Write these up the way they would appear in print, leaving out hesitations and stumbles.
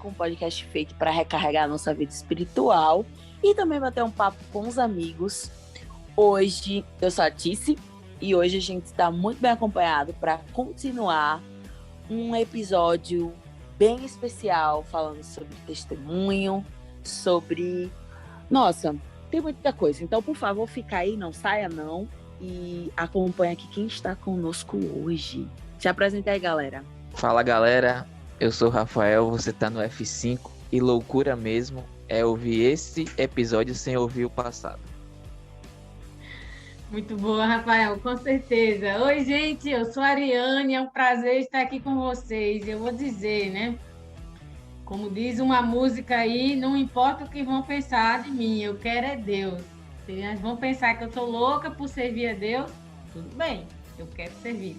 F5, um podcast feito para recarregar a nossa vida espiritual e também bater um papo com os amigos. Hoje eu sou a Tice e hoje a gente está muito bem acompanhado para continuar um episódio bem especial falando sobre testemunho, sobre... Nossa, tem muita coisa. Então, por favor, fica aí, não saia não e acompanha aqui quem está conosco hoje. Se apresenta aí, galera. Fala, galera. Eu sou o Rafael, você tá no F5 e loucura mesmo é ouvir esse episódio sem ouvir o passado. Muito boa, Rafael, com certeza. Oi, gente, eu sou a Ariane, é um prazer estar aqui com vocês. Eu vou dizer, né? Como diz uma música aí, não importa o que vão pensar de mim, eu quero é Deus. Se eles vão pensar que eu sou louca por servir a Deus, tudo bem, eu quero servir.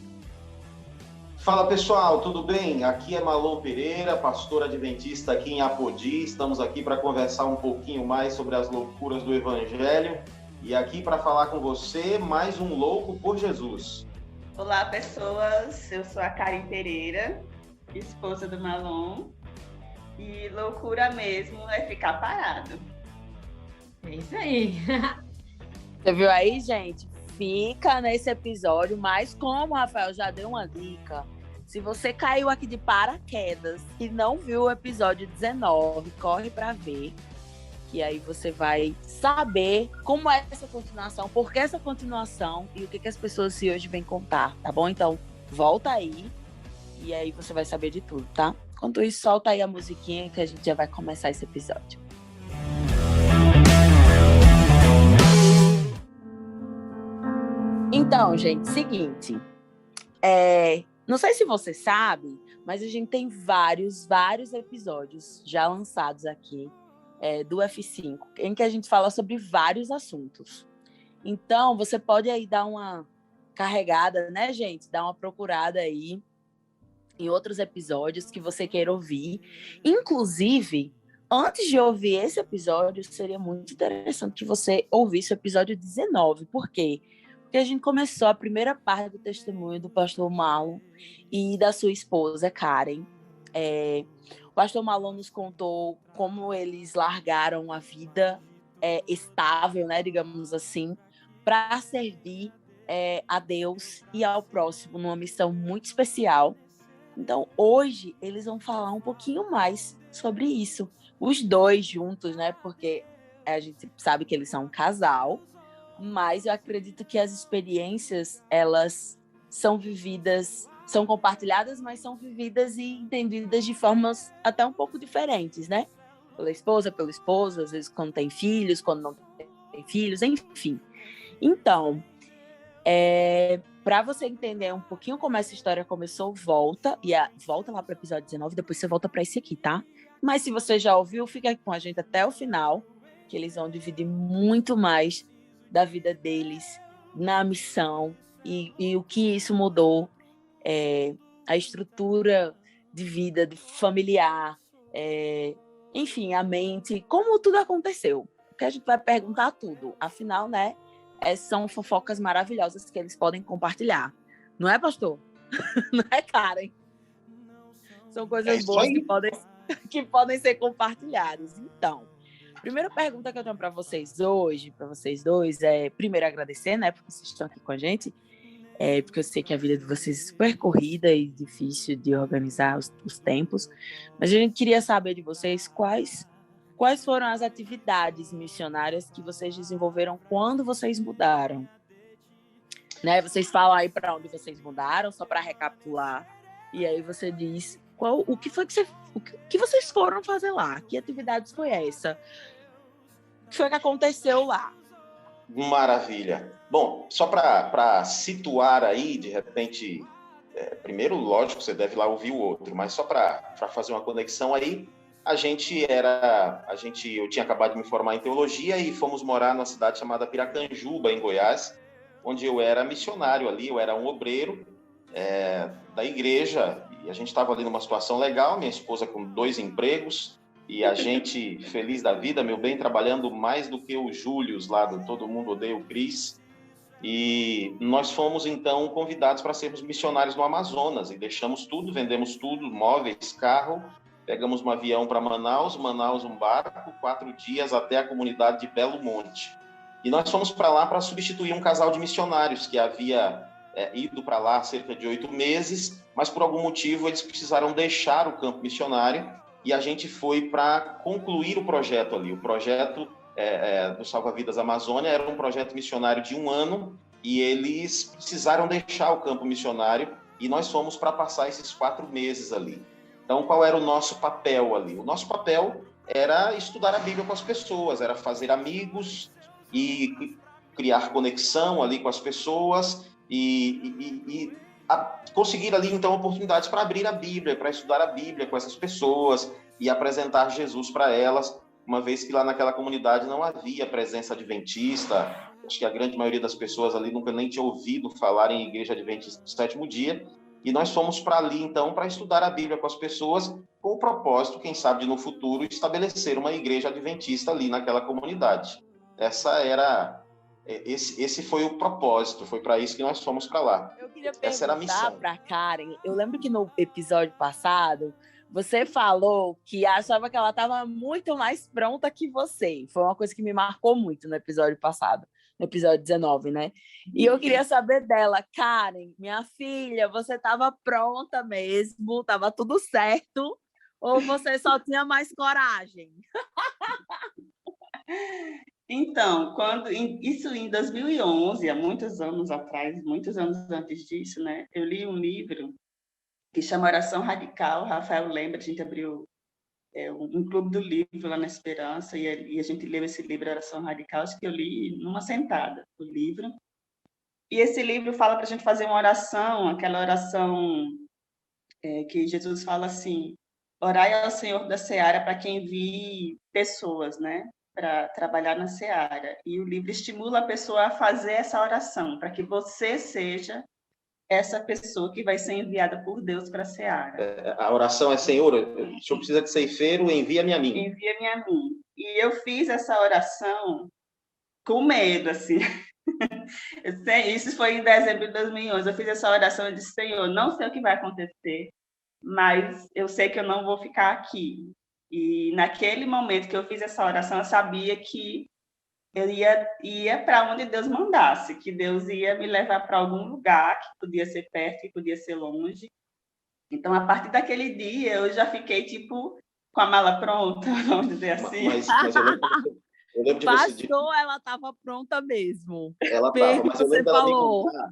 Fala pessoal, tudo bem? Aqui é Malon Pereira, pastor adventista aqui em Apodi. Estamos aqui para conversar um pouquinho mais sobre as loucuras do Evangelho e aqui para falar com você mais um louco por Jesus. Olá pessoas, eu sou a Karen Pereira, esposa do Malon, e loucura mesmo é ficar parado. É isso aí. Você viu aí, gente? Fica nesse episódio, mas como o Rafael já deu uma dica, se você caiu aqui de paraquedas e não viu o episódio 19, corre para ver, que aí você vai saber como é essa continuação, por que essa continuação e o que as pessoas de hoje vêm contar, tá bom? Então, volta aí e aí você vai saber de tudo, tá? Enquanto isso, solta aí a musiquinha que a gente já vai começar esse episódio. Então, gente, seguinte, não sei se você sabe, mas a gente tem vários episódios já lançados aqui do F5, em que a gente fala sobre vários assuntos. Então, você pode aí dar uma carregada, né, gente? Dar uma procurada aí em outros episódios que você queira ouvir. Inclusive, antes de ouvir esse episódio, seria muito interessante que você ouvisse o episódio 19. Por quê? Porque a gente começou a primeira parte do testemunho do pastor Malon e da sua esposa, Karen. O pastor Malon nos contou como eles largaram a vida estável, né, digamos assim, para servir a Deus e ao próximo numa missão muito especial. Então, hoje, eles vão falar um pouquinho mais sobre isso. Os dois juntos, né, porque a gente sabe que eles são um casal, mas eu acredito que as experiências, elas são vividas, são compartilhadas, mas são vividas e entendidas de formas até um pouco diferentes, né? Pela esposa, pelo esposo, às vezes quando tem filhos, quando não tem filhos, enfim. Então, para você entender um pouquinho como essa história começou, volta lá para o episódio 19, depois você volta para esse aqui, tá? Mas se você já ouviu, fica aqui com a gente até o final, que eles vão dividir muito mais da vida deles na missão e o que isso mudou, a estrutura de vida, de familiar, enfim, a mente, como tudo aconteceu. Porque a gente vai perguntar tudo. Afinal, né, são fofocas maravilhosas que eles podem compartilhar. Não é, pastor? Não é, Karen? São coisas boas que podem ser compartilhadas. Então, primeira pergunta que eu tenho para vocês hoje, para vocês dois, primeiro agradecer, né, porque vocês estão aqui com a gente, porque eu sei que a vida de vocês é super corrida e difícil de organizar os tempos, mas a gente queria saber de vocês quais foram as atividades missionárias que vocês desenvolveram quando vocês mudaram. Né, vocês falam aí para onde vocês mudaram, só para recapitular, e aí você diz o que vocês foram fazer lá, que atividades foi essa? O que foi que aconteceu lá? Maravilha. Bom, só para situar aí, de repente, primeiro, lógico, você deve lá ouvir o outro, mas só para fazer uma conexão aí, eu tinha acabado de me formar em teologia e fomos morar numa cidade chamada Piracanjuba, em Goiás, onde eu era missionário ali, eu era um obreiro da igreja, e a gente estava ali numa situação legal, minha esposa com 2 empregos, e a gente feliz da vida, meu bem, trabalhando mais do que o Július lá do Todo Mundo Odeia o Cris, e nós fomos então convidados para sermos missionários no Amazonas, e deixamos tudo, vendemos tudo, móveis, carro, pegamos um avião para Manaus, um barco, 4 dias até a comunidade de Belo Monte. E nós fomos para lá para substituir um casal de missionários que havia ido para lá há cerca de 8 meses, mas por algum motivo eles precisaram deixar o campo missionário e a gente foi para concluir o projeto ali. O projeto do Salva-Vidas Amazônia era um projeto missionário de 1 ano e eles precisaram deixar o campo missionário e nós fomos para passar esses 4 meses ali. Então, qual era o nosso papel ali? O nosso papel era estudar a Bíblia com as pessoas, era fazer amigos e criar conexão ali com as pessoas e conseguir ali, então, oportunidades para abrir a Bíblia, para estudar a Bíblia com essas pessoas e apresentar Jesus para elas, uma vez que lá naquela comunidade não havia presença adventista. Acho que a grande maioria das pessoas ali nunca nem tinha ouvido falar em igreja adventista do 7º dia. E nós fomos para ali, então, para estudar a Bíblia com as pessoas, com o propósito, quem sabe, de no futuro estabelecer uma igreja adventista ali naquela comunidade. Esse foi o propósito, foi para isso que nós fomos para lá. Eu queria Essa era a perguntar missão. para Karen, eu lembro que no episódio passado, você falou que achava que ela estava muito mais pronta que você. Foi uma coisa que me marcou muito no episódio passado, no episódio 19, né? E eu queria saber dela, Karen, minha filha, você estava pronta mesmo? Estava tudo certo? Ou você só tinha mais coragem? Então, isso em 2011, há muitos anos atrás, muitos anos antes disso, né? Eu li um livro que chama Oração Radical. Rafael lembra, a gente abriu um clube do livro lá na Esperança e a gente leu esse livro, Oração Radical. Acho que eu li numa sentada o livro. E esse livro fala para a gente fazer uma oração, aquela oração que Jesus fala assim: orai ao Senhor da Seara para que envie pessoas, né, para trabalhar na Seara. E o livro estimula a pessoa a fazer essa oração, para que você seja essa pessoa que vai ser enviada por Deus para a Seara. A oração é: Senhor, o Senhor precisa de ceifeiro, envia-me a mim. Envia-me a mim. E eu fiz essa oração com medo, assim. Isso foi em dezembro de 2011. Eu fiz essa oração e disse: Senhor, não sei o que vai acontecer, mas eu sei que eu não vou ficar aqui. E naquele momento que eu fiz essa oração, eu sabia que eu ia para onde Deus mandasse, que Deus ia me levar para algum lugar, que podia ser perto, que podia ser longe. Então, a partir daquele dia, eu já fiquei, tipo, com a mala pronta, vamos dizer assim. Mas eu lembro de você dizer... Pastor, ela estava pronta mesmo. Ela estava, mas eu lembro dela me contar.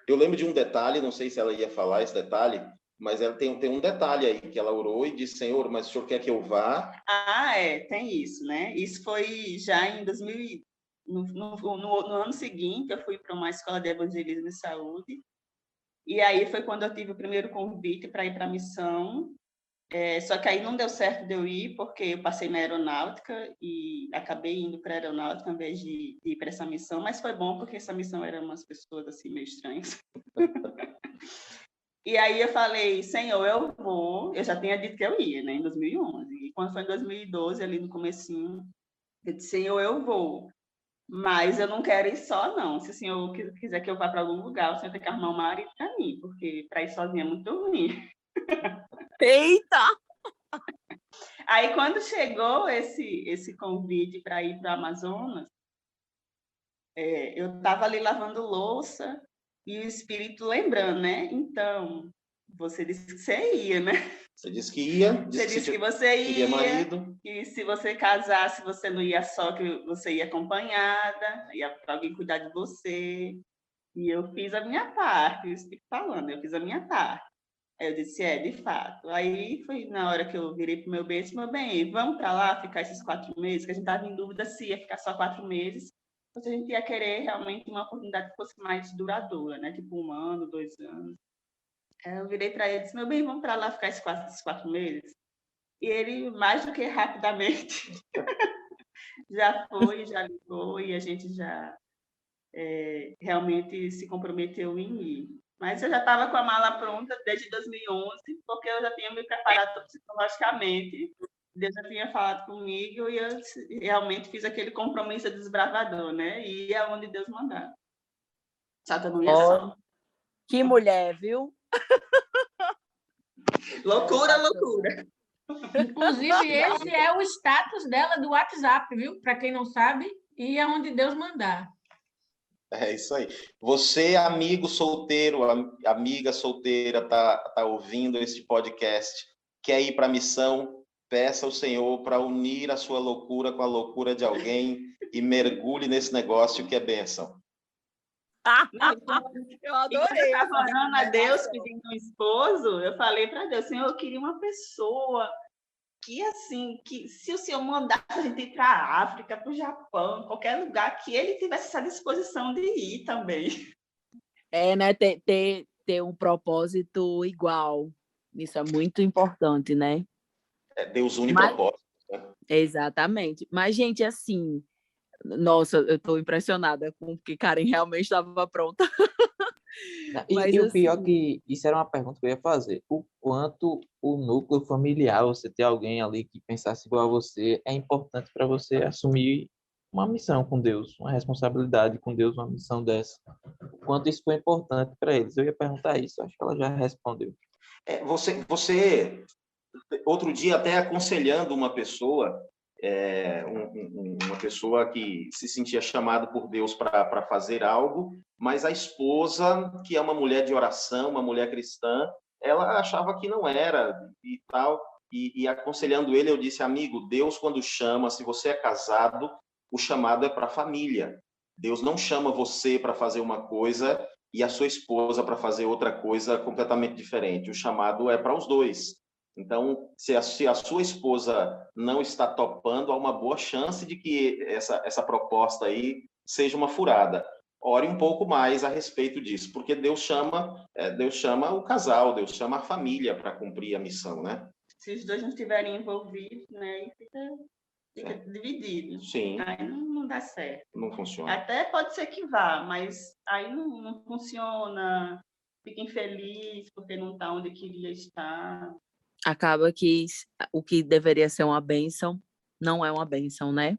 Eu lembro de um detalhe, não sei se ela ia falar esse detalhe, mas ela tem um detalhe aí, que ela orou e disse: Senhor, mas o Senhor quer que eu vá? Tem isso, né? Isso foi já em 2000, no ano seguinte, eu fui para uma escola de evangelismo e saúde, e aí foi quando eu tive o primeiro convite para ir para a missão. Só que aí não deu certo de eu ir, porque eu passei na aeronáutica e acabei indo para a aeronáutica ao invés de ir para essa missão, mas foi bom, porque essa missão era umas pessoas assim meio estranhas. E aí eu falei: Senhor, eu vou. Eu já tinha dito que eu ia, né, em 2011. E quando foi em 2012, ali no comecinho, eu disse: Senhor, eu vou. Mas eu não quero ir só, não. Se o Senhor quiser que eu vá para algum lugar, o Senhor tem que arrumar um marido para mim, porque para ir sozinha é muito ruim. Eita! Aí, quando chegou esse convite para ir para o Amazonas, eu estava ali lavando louça e o Espírito lembrando, né? Então, você disse que você ia, né? Você disse que ia. Você disse que você ia, marido. que se você casasse, você não ia só, que você ia acompanhada, ia para alguém cuidar de você. E eu fiz a minha parte, o Espírito falando, eu fiz a minha parte. Aí eu disse: de fato. Aí foi na hora que eu virei para o meu bem e disse: meu bem, vamos para lá ficar esses 4 meses, que a gente estava em dúvida se ia ficar só 4 meses, ou se a gente ia querer realmente uma oportunidade que fosse mais duradoura, né? Tipo 1 ano, 2 anos. Aí eu virei para ele e disse: meu bem, vamos para lá ficar esses 4 meses. E ele, mais do que rapidamente, já foi, já ligou, e a gente já realmente se comprometeu em ir. Mas eu já estava com a mala pronta desde 2011, porque eu já tinha me preparado psicologicamente. Deus já tinha falado comigo e eu realmente fiz aquele compromisso de desbravador, né? E ia onde Deus mandar. Só que eu não ia só. Que mulher, viu? Loucura, loucura. Inclusive, esse é o status dela do WhatsApp, viu? Para quem não sabe, e é onde Deus mandar. É isso aí. Você, amigo solteiro, amiga solteira, tá ouvindo este podcast, quer ir para a missão, peça ao Senhor para unir a sua loucura com a loucura de alguém e mergulhe nesse negócio que é bênção. Eu adorei. Eu estava orando a Deus pedindo um esposo, eu falei para Deus, Senhor, eu queria uma pessoa que, assim, que se o Senhor mandasse a gente ir para a África, para o Japão, qualquer lugar, que ele tivesse essa disposição de ir também. É, né? Ter um propósito igual. Isso é muito importante, né? Deus une propósitos. Né? Exatamente. Mas, gente, assim, nossa, eu estou impressionada com o que Karen realmente estava pronta. E o pior que isso era uma pergunta que eu ia fazer. O quanto o núcleo familiar, você ter alguém ali que pensasse igual a você, é importante para você assumir uma missão com Deus, uma responsabilidade com Deus, uma missão dessa. O quanto isso foi importante para eles. Eu ia perguntar isso, acho que ela já respondeu. Você outro dia até aconselhando uma pessoa, uma pessoa que se sentia chamada por Deus para fazer algo, mas a esposa, que é uma mulher de oração, uma mulher cristã, ela achava que não era e tal. E aconselhando ele, eu disse, amigo, Deus quando chama, se você é casado, o chamado é para a família. Deus não chama você para fazer uma coisa e a sua esposa para fazer outra coisa completamente diferente. O chamado é para os dois. Então, se a sua esposa não está topando, há uma boa chance de que essa proposta aí seja uma furada. Ore um pouco mais a respeito disso, porque Deus chama o casal, Deus chama a família para cumprir a missão, né? Se os dois não estiverem envolvidos, né, fica dividido. Sim. Aí não dá certo. Não funciona. Até pode ser que vá, mas aí não funciona, fica infeliz porque não está onde queria estar. Acaba que o que deveria ser uma bênção não é uma bênção, né?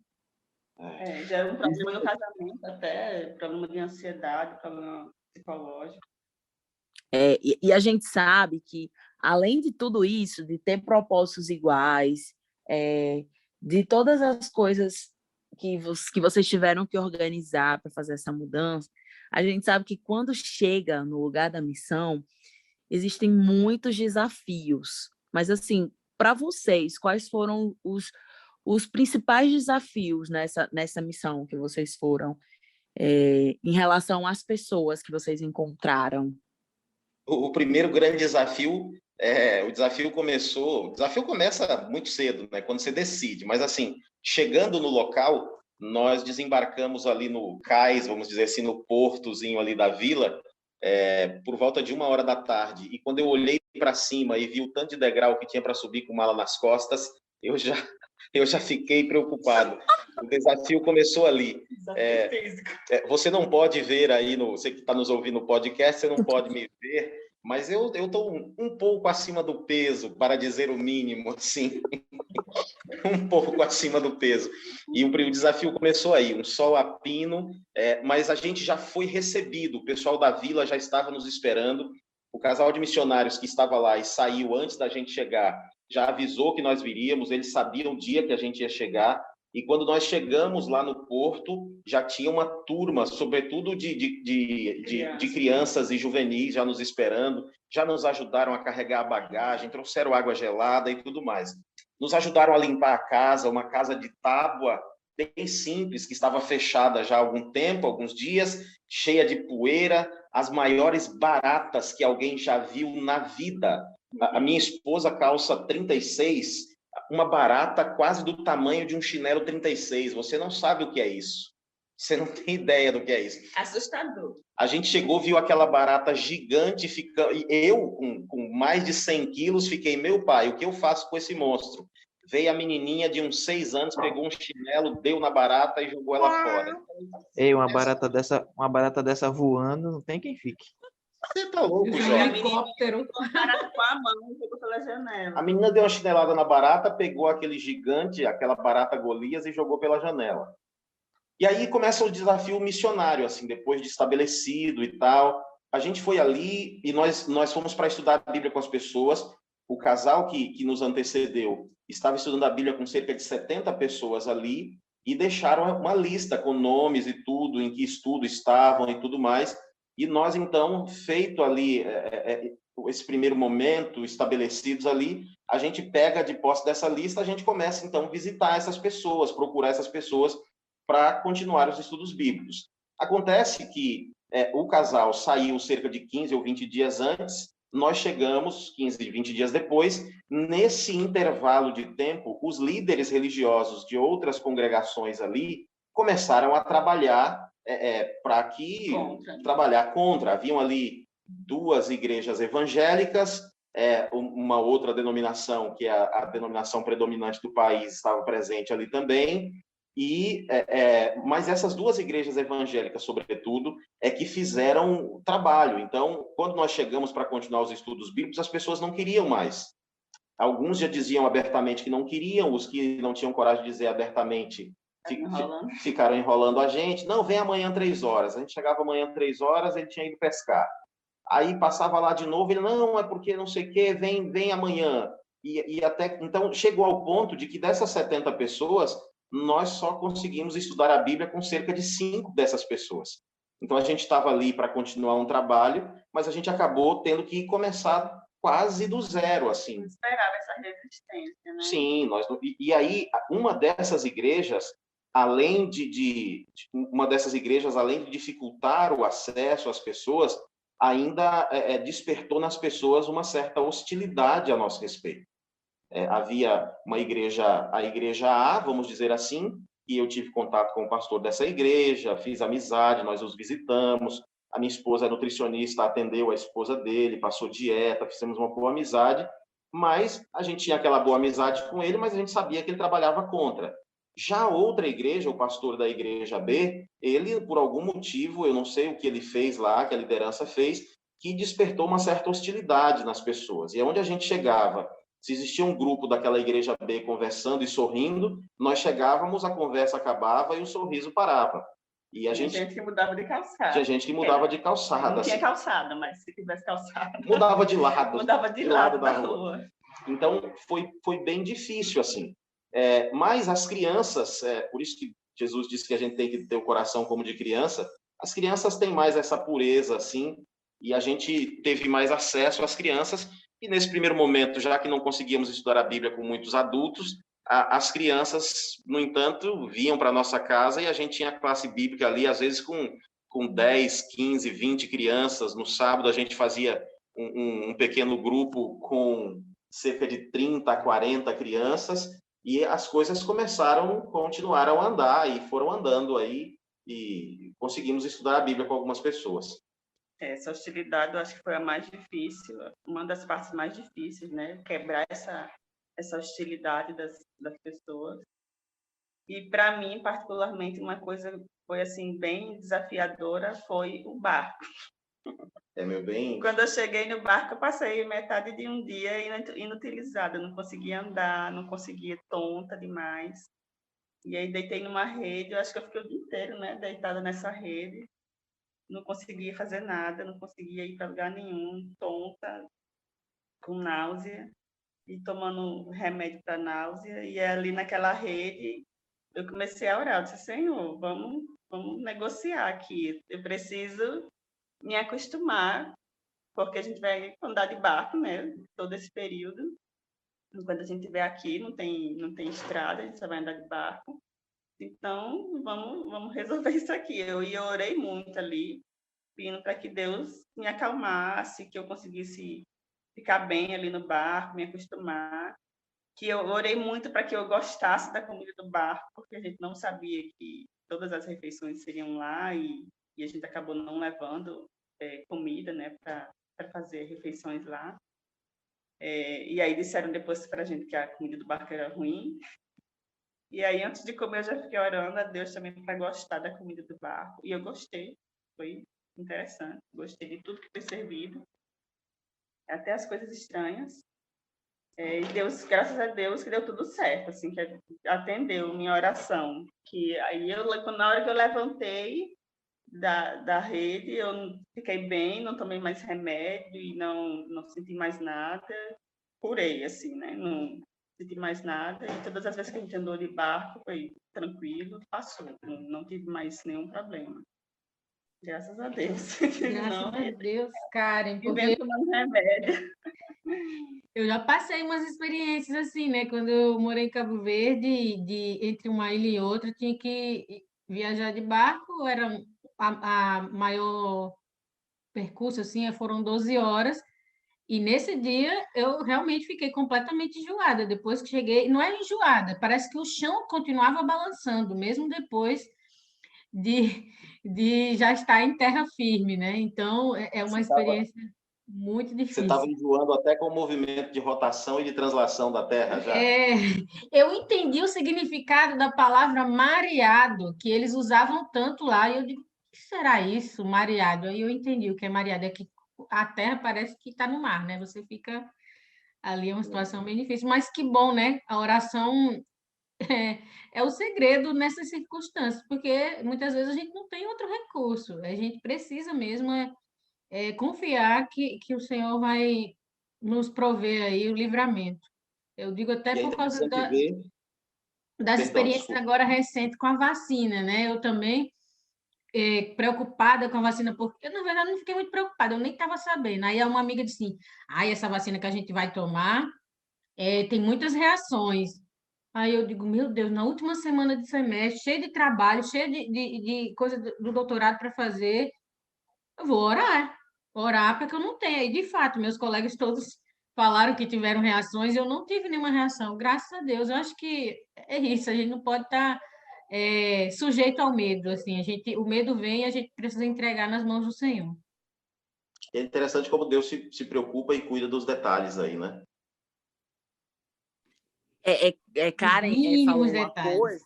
Já é um problema no casamento, até problema de ansiedade, problema psicológico. E a gente sabe que, além de tudo isso, de ter propósitos iguais, de todas as coisas que vocês tiveram que organizar para fazer essa mudança, a gente sabe que quando chega no lugar da missão, existem muitos desafios. Mas, assim, para vocês, quais foram os principais desafios nessa missão que vocês foram, em relação às pessoas que vocês encontraram? O primeiro grande desafio, o desafio começa muito cedo, né? Quando você decide. Mas, assim, chegando no local, nós desembarcamos ali no cais, vamos dizer assim, no portozinho ali da vila, por volta de 1h da tarde. E quando eu olhei para cima e vi o tanto de degrau que tinha para subir com mala nas costas, eu já fiquei preocupado. O desafio começou ali. Você não pode ver aí, você que está nos ouvindo no podcast, você não pode me ver, mas eu estou um pouco acima do peso, para dizer o mínimo, assim. Um pouco acima do peso. E o desafio começou aí, um sol a pino, mas a gente já foi recebido, o pessoal da vila já estava nos esperando, o casal de missionários que estava lá e saiu antes da gente chegar, já avisou que nós viríamos, eles sabiam o dia que a gente ia chegar, e quando nós chegamos lá no porto, já tinha uma turma, sobretudo de crianças e juvenis já nos esperando, já nos ajudaram a carregar a bagagem, trouxeram água gelada e tudo mais. Nos ajudaram a limpar a casa, uma casa de tábua bem simples, que estava fechada já há algum tempo, alguns dias, cheia de poeira, as maiores baratas que alguém já viu na vida. A minha esposa calça 36, uma barata quase do tamanho de um chinelo 36. Você não sabe o que é isso. Você não tem ideia do que é isso. Assustador. A gente chegou, viu aquela barata gigante, e eu, com mais de 100 quilos, fiquei, meu pai, o que eu faço com esse monstro? Veio a menininha de uns 6 anos, pegou um chinelo, deu na barata e jogou ela fora. Ei, uma barata dessa voando, não tem quem fique. Você tá louco, Um Zé? helicóptero. Barata com a mão, jogou pela janela. A menina deu uma chinelada na barata, pegou aquele gigante, aquela barata Golias e jogou pela janela. E aí começa o desafio missionário, assim, depois de estabelecido e tal. A gente foi ali e nós fomos para estudar a Bíblia com as pessoas. o casal que nos antecedeu estava estudando a Bíblia com cerca de 70 pessoas ali e deixaram uma lista com nomes e tudo, em que estudo estavam e tudo mais. E nós, então, feito ali esse primeiro momento, estabelecidos ali, a gente pega de posse dessa lista, a gente começa, então, a visitar essas pessoas, procurar essas pessoas para continuar os estudos bíblicos. Acontece que o casal saiu cerca de 15 ou 20 dias antes, nós chegamos 15, 20 dias depois. Nesse intervalo de tempo, os líderes religiosos de outras congregações ali começaram a trabalhar trabalhar contra. Haviam ali 2 igrejas evangélicas, uma outra denominação, que é a denominação predominante do país, estava presente ali também. Mas essas 2 igrejas evangélicas, sobretudo, que fizeram o trabalho. Então, quando nós chegamos para continuar os estudos bíblicos, as pessoas não queriam mais. Alguns já diziam abertamente que não queriam, os que não tinham coragem de dizer abertamente ficaram enrolando a gente. Não, vem amanhã 3 horas. A gente chegava amanhã 3 horas, ele tinha ido pescar. Aí passava lá de novo, ele, não, é porque não sei o quê, vem amanhã. Então, chegou ao ponto de que dessas 70 pessoas, nós só conseguimos estudar a Bíblia com cerca de 5 dessas pessoas. Então, a gente estava ali para continuar um trabalho, mas a gente acabou tendo que começar quase do zero, assim. Não esperava essa resistência, né? Sim, e aí, uma dessas igrejas, além de dificultar o acesso às pessoas, ainda despertou nas pessoas uma certa hostilidade a nosso respeito. Havia uma igreja, a igreja A, vamos dizer assim, e eu tive contato com o pastor dessa igreja, fiz amizade, nós os visitamos, a minha esposa é nutricionista, atendeu a esposa dele, passou dieta, fizemos uma boa amizade, mas a gente tinha aquela boa amizade com ele, mas a gente sabia que ele trabalhava contra. Já outra igreja, o pastor da igreja B, ele, por algum motivo, eu não sei o que ele fez lá, que a liderança fez, que despertou uma certa hostilidade nas pessoas. E onde a gente chegava, se existia um grupo daquela igreja B conversando e sorrindo, nós chegávamos, a conversa acabava e o sorriso parava. E tinha gente que mudava de calçada. Tinha gente que mudava de calçada. Não tinha calçada, mas se tivesse calçada... Mudava de lado. Mudava de lado da rua. Então, foi bem difícil, assim. Mas as crianças, por isso que Jesus disse que a gente tem que ter o coração como de criança, as crianças têm mais essa pureza, assim, e a gente teve mais acesso às crianças, e nesse primeiro momento, já que não conseguíamos estudar a Bíblia com muitos adultos, as crianças, no entanto, vinham para a nossa casa e a gente tinha a classe bíblica ali, às vezes com 10, 15, 20 crianças. No sábado, a gente fazia um pequeno grupo com cerca de 30 a 40 crianças, e as coisas continuaram a andar, e foram andando aí, e conseguimos estudar a Bíblia com algumas pessoas. Essa hostilidade, eu acho que foi a mais difícil, uma das partes mais difíceis, né? Quebrar essa hostilidade das pessoas. E, para mim, particularmente, uma coisa foi, assim, bem desafiadora, foi o barco. Meu bem... Quando eu cheguei no barco, eu passei metade de um dia inutilizada, não conseguia andar, não conseguia, tonta demais. E aí deitei numa rede, eu acho que eu fiquei o dia inteiro, né, deitada nessa rede, não conseguia fazer nada, não conseguia ir para lugar nenhum, tonta, com náusea, e tomando remédio para náusea, e ali naquela rede eu comecei a orar, eu disse, Senhor, vamos negociar aqui, eu preciso me acostumar, porque a gente vai andar de barco, né, todo esse período. Quando a gente estiver aqui, não tem estrada, a gente só vai andar de barco. Então, vamos resolver isso aqui. Eu orei muito ali, pedindo para que Deus me acalmasse, que eu conseguisse ficar bem ali no barco, me acostumar. Que eu orei muito para que eu gostasse da comida do barco, porque a gente não sabia que todas as refeições seriam lá, e a gente acabou não levando comida, né, para fazer refeições lá. E aí disseram depois para a gente que a comida do barco era ruim. E aí, antes de comer, eu já fiquei orando a Deus também para gostar da comida do barco. E eu gostei, foi interessante. Gostei de tudo que foi servido, até as coisas estranhas. E Deus, graças a Deus, que deu tudo certo, assim, que atendeu minha oração. Que aí, na hora que eu levantei da rede, eu fiquei bem, não tomei mais remédio e não senti mais nada. curei, assim, né? Não senti mais nada. E todas as vezes que a gente andou de barco, foi tranquilo, passou. Não tive mais nenhum problema. Graças a Deus. Graças Não, a Deus, Karen, vivendo porque tomando remédio. eu já passei umas experiências assim, né? Quando eu morei em Cabo Verde, entre uma ilha e outra, tinha que viajar de barco, era a maior percurso, assim, foram 12 horas, e nesse dia eu realmente fiquei completamente enjoada. Depois que cheguei, não é enjoada, parece que o chão continuava balançando, mesmo depois de já estar em terra firme, né? Então, é uma experiência muito Você estava difícil. enjoando até com o movimento de rotação e de translação da Terra já. Eu entendi o significado da palavra mareado, que eles usavam tanto lá, e eu digo, o que será isso, mareado? Aí eu entendi o que é mareado, é que a terra parece que está no mar, né? Você fica ali, é uma situação bem difícil, mas que bom, né? A oração é o segredo nessas circunstâncias, porque muitas vezes a gente não tem outro recurso, a gente precisa mesmo confiar que o Senhor vai nos prover aí o livramento. Eu digo até E é por causa interessante ver. das Perdão, experiências desculpa. agora recentes com a vacina, né? Eu também preocupada com a vacina, porque eu, na verdade, não fiquei muito preocupada, eu nem estava sabendo. Aí uma amiga disse assim, essa vacina que a gente vai tomar tem muitas reações. Aí eu digo, meu Deus, na última semana de semestre, cheio de trabalho, cheio de coisa do doutorado para fazer, eu vou orar para que eu não tenha. E, de fato, meus colegas todos falaram que tiveram reações, e eu não tive nenhuma reação, graças a Deus. Eu acho que é isso, a gente não pode estar sujeito ao medo, assim, o medo vem e a gente precisa entregar nas mãos do Senhor. É interessante como Deus se preocupa e cuida dos detalhes aí, né? Os Karen falou mínimos uma detalhes. coisa.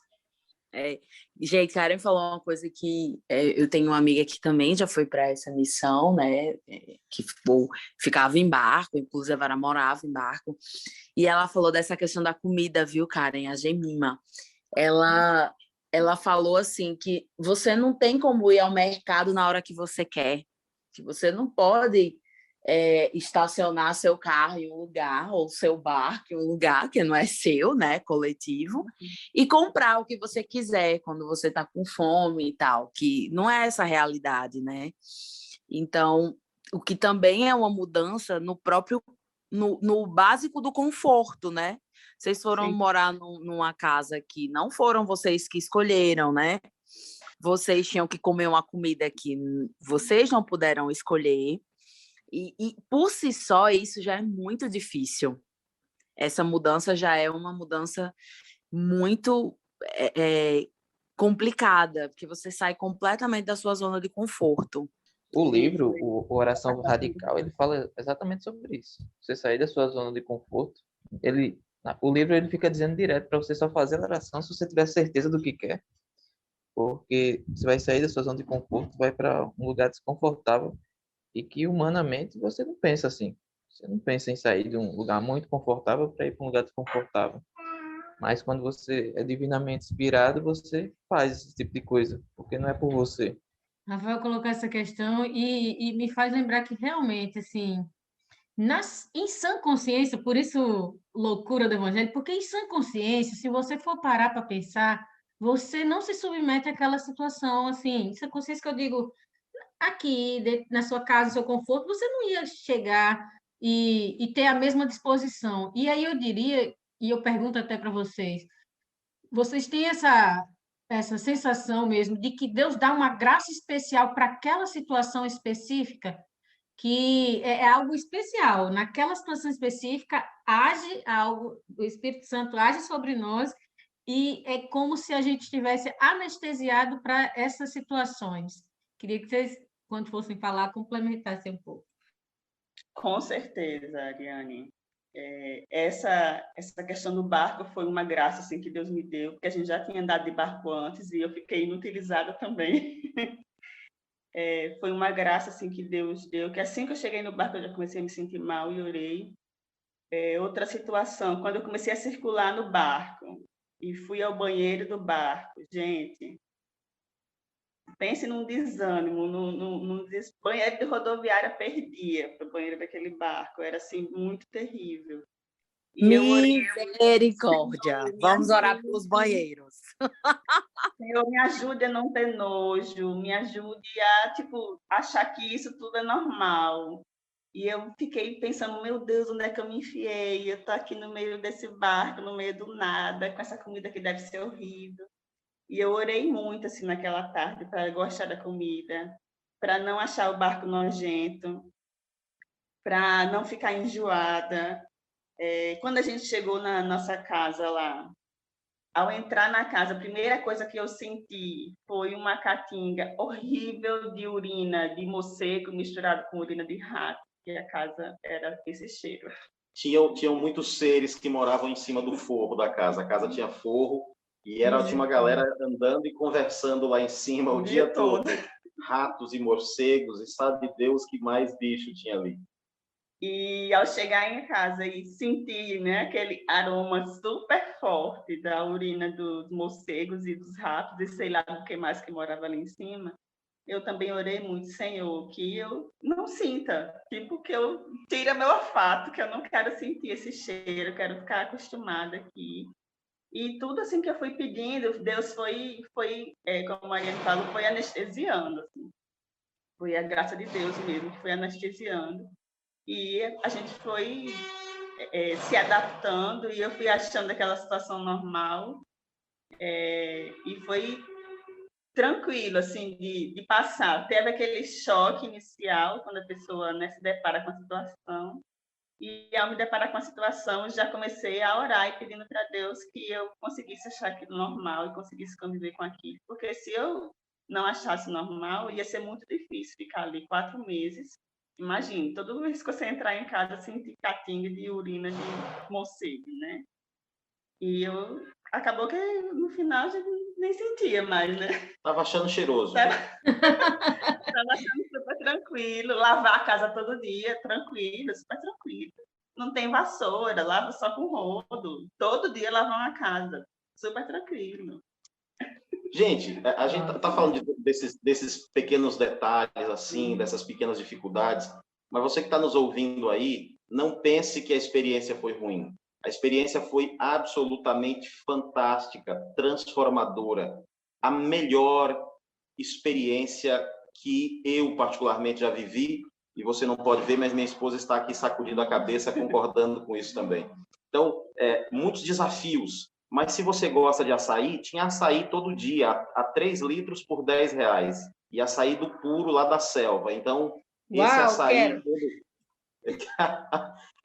Gente, Karen falou uma coisa que eu tenho uma amiga que também já foi para essa missão, né? Que ficava em barco, inclusive ela morava em barco. E ela falou dessa questão da comida, viu, Karen? A Gemima. Ela falou assim que você não tem como ir ao mercado na hora que você quer, que você não pode estacionar seu carro em um lugar, ou seu barco em um lugar que não é seu, né, coletivo, e comprar o que você quiser quando você está com fome e tal, que não é essa a realidade, né? Então, o que também é uma mudança no básico do conforto, né? Vocês foram Sim. morar numa casa que não foram vocês que escolheram, né? Vocês tinham que comer uma comida que vocês não puderam escolher. E por si só, isso já é muito difícil. Essa mudança já é uma mudança muito complicada, porque você sai completamente da sua zona de conforto. O Sim, livro, foi. o Oração Radical, ele fala exatamente sobre isso. Você sair da sua zona de conforto. O livro ele fica dizendo direto para você só fazer a oração se você tiver certeza do que quer. Porque você vai sair da sua zona de conforto, vai para um lugar desconfortável e que humanamente você não pensa assim. Você não pensa em sair de um lugar muito confortável para ir para um lugar desconfortável. Mas quando você é divinamente inspirado, você faz esse tipo de coisa, porque não é por você. Rafael colocou essa questão e me faz lembrar que realmente, assim, em sã consciência, por isso loucura do evangelho, porque em sã consciência, se você for parar para pensar, você não se submete àquela situação, assim, em sã consciência que eu digo, aqui, na sua casa, no seu conforto, você não ia chegar e ter a mesma disposição. E aí eu diria, e eu pergunto até para vocês têm essa sensação mesmo de que Deus dá uma graça especial para aquela situação específica? Que é algo especial. Naquela situação específica, age algo, o Espírito Santo age sobre nós e é como se a gente estivesse anestesiado para essas situações. Queria que vocês, quando fossem falar, complementassem um pouco. Com certeza, Ariane. Essa questão do barco foi uma graça assim, que Deus me deu, porque a gente já tinha andado de barco antes e eu fiquei inutilizada também. Foi uma graça assim, que Deus deu, que assim que eu cheguei no barco eu já comecei a me sentir mal e orei. Outra situação, quando eu comecei a circular no barco e fui ao banheiro do barco, gente, pense num desânimo, num banheiro de rodoviária perdia para o banheiro daquele barco, era assim muito terrível. E eu orei, Misericórdia. Senhor, me Vamos orar ajude. pelos banheiros. Senhor, me ajude a não ter nojo, me ajude a, tipo, achar que isso tudo é normal. E eu fiquei pensando, meu Deus, onde é que eu me enfiei? Eu tô aqui no meio desse barco, no meio do nada, com essa comida que deve ser horrível. E eu orei muito, assim, naquela tarde, para gostar da comida, para não achar o barco nojento, para não ficar enjoada. Quando a gente chegou na nossa casa lá, ao entrar na casa, a primeira coisa que eu senti foi uma caatinga horrível de urina de morcego misturado com urina de rato, e a casa era esse cheiro. Tinham muitos seres que moravam em cima do forro da casa. A casa tinha forro e tinha uma galera andando e conversando lá em cima o dia todo. Ratos e morcegos, e sabe Deus que mais bicho tinha ali. E ao chegar em casa e sentir, né, aquele aroma super forte da urina dos morcegos e dos ratos, e sei lá do que mais que morava ali em cima, eu também orei muito, Senhor, que eu não sinta, tipo, que eu tire meu olfato, que eu não quero sentir esse cheiro, eu quero ficar acostumada aqui. E tudo assim que eu fui pedindo, Deus foi como a Mariana falou, foi anestesiando, assim. Foi a graça de Deus mesmo, que foi anestesiando. E a gente foi se adaptando, e eu fui achando aquela situação normal, e foi tranquilo, assim, de passar. Teve aquele choque inicial, quando a pessoa, né, se depara com a situação, e ao me deparar com a situação, já comecei a orar e pedindo para Deus que eu conseguisse achar aquilo normal e conseguisse conviver com aquilo. Porque se eu não achasse normal, ia ser muito difícil ficar ali 4 meses. Imagine, toda vez que você entrar em casa, sentir catinga de urina de morcego, né? E acabou que no final já nem sentia mais, né? Tava achando cheiroso. Tava achando super tranquilo. Lavar a casa todo dia, tranquilo, super tranquilo. Não tem vassoura, lavo só com rodo. Todo dia lavar uma casa, super tranquilo. Gente, a gente tá falando desses pequenos detalhes, assim, dessas pequenas dificuldades, mas você que está nos ouvindo aí, não pense que a experiência foi ruim. A experiência foi absolutamente fantástica, transformadora. A melhor experiência que eu, particularmente, já vivi, e você não pode ver, mas minha esposa está aqui sacudindo a cabeça, concordando com isso também. Então, muitos desafios. Mas se você gosta de açaí, tinha açaí todo dia, a 3 litros por R$10. E açaí do puro lá da selva. Então, esse açaí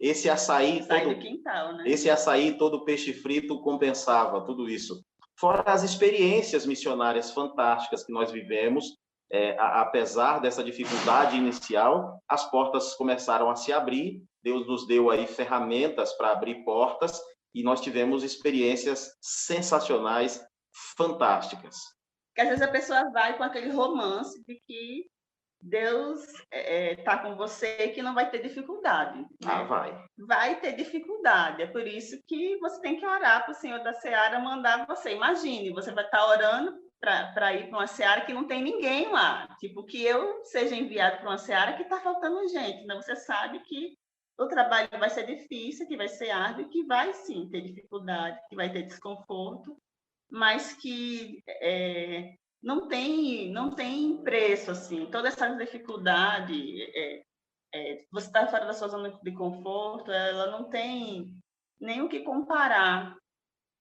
esse açaí todo do quintal, né? Esse açaí todo peixe frito compensava tudo isso. Fora as experiências missionárias fantásticas que nós vivemos, apesar dessa dificuldade inicial, as portas começaram a se abrir. Deus nos deu aí ferramentas para abrir portas, e nós tivemos experiências sensacionais, fantásticas. Porque às vezes a pessoa vai com aquele romance de que Deus está com você e que não vai ter dificuldade. Né? Vai. Vai ter dificuldade. É por isso que você tem que orar para o Senhor da Seara mandar você. Imagine, você vai estar orando para ir para uma Seara que não tem ninguém lá. Tipo, que eu seja enviado para uma Seara que está faltando gente. Né? Você sabe que o trabalho vai ser difícil, que vai ser árduo, que vai sim ter dificuldade, que vai ter desconforto, mas que não tem preço, assim. Toda essa dificuldade, você está fora da sua zona de conforto, ela não tem nem o que comparar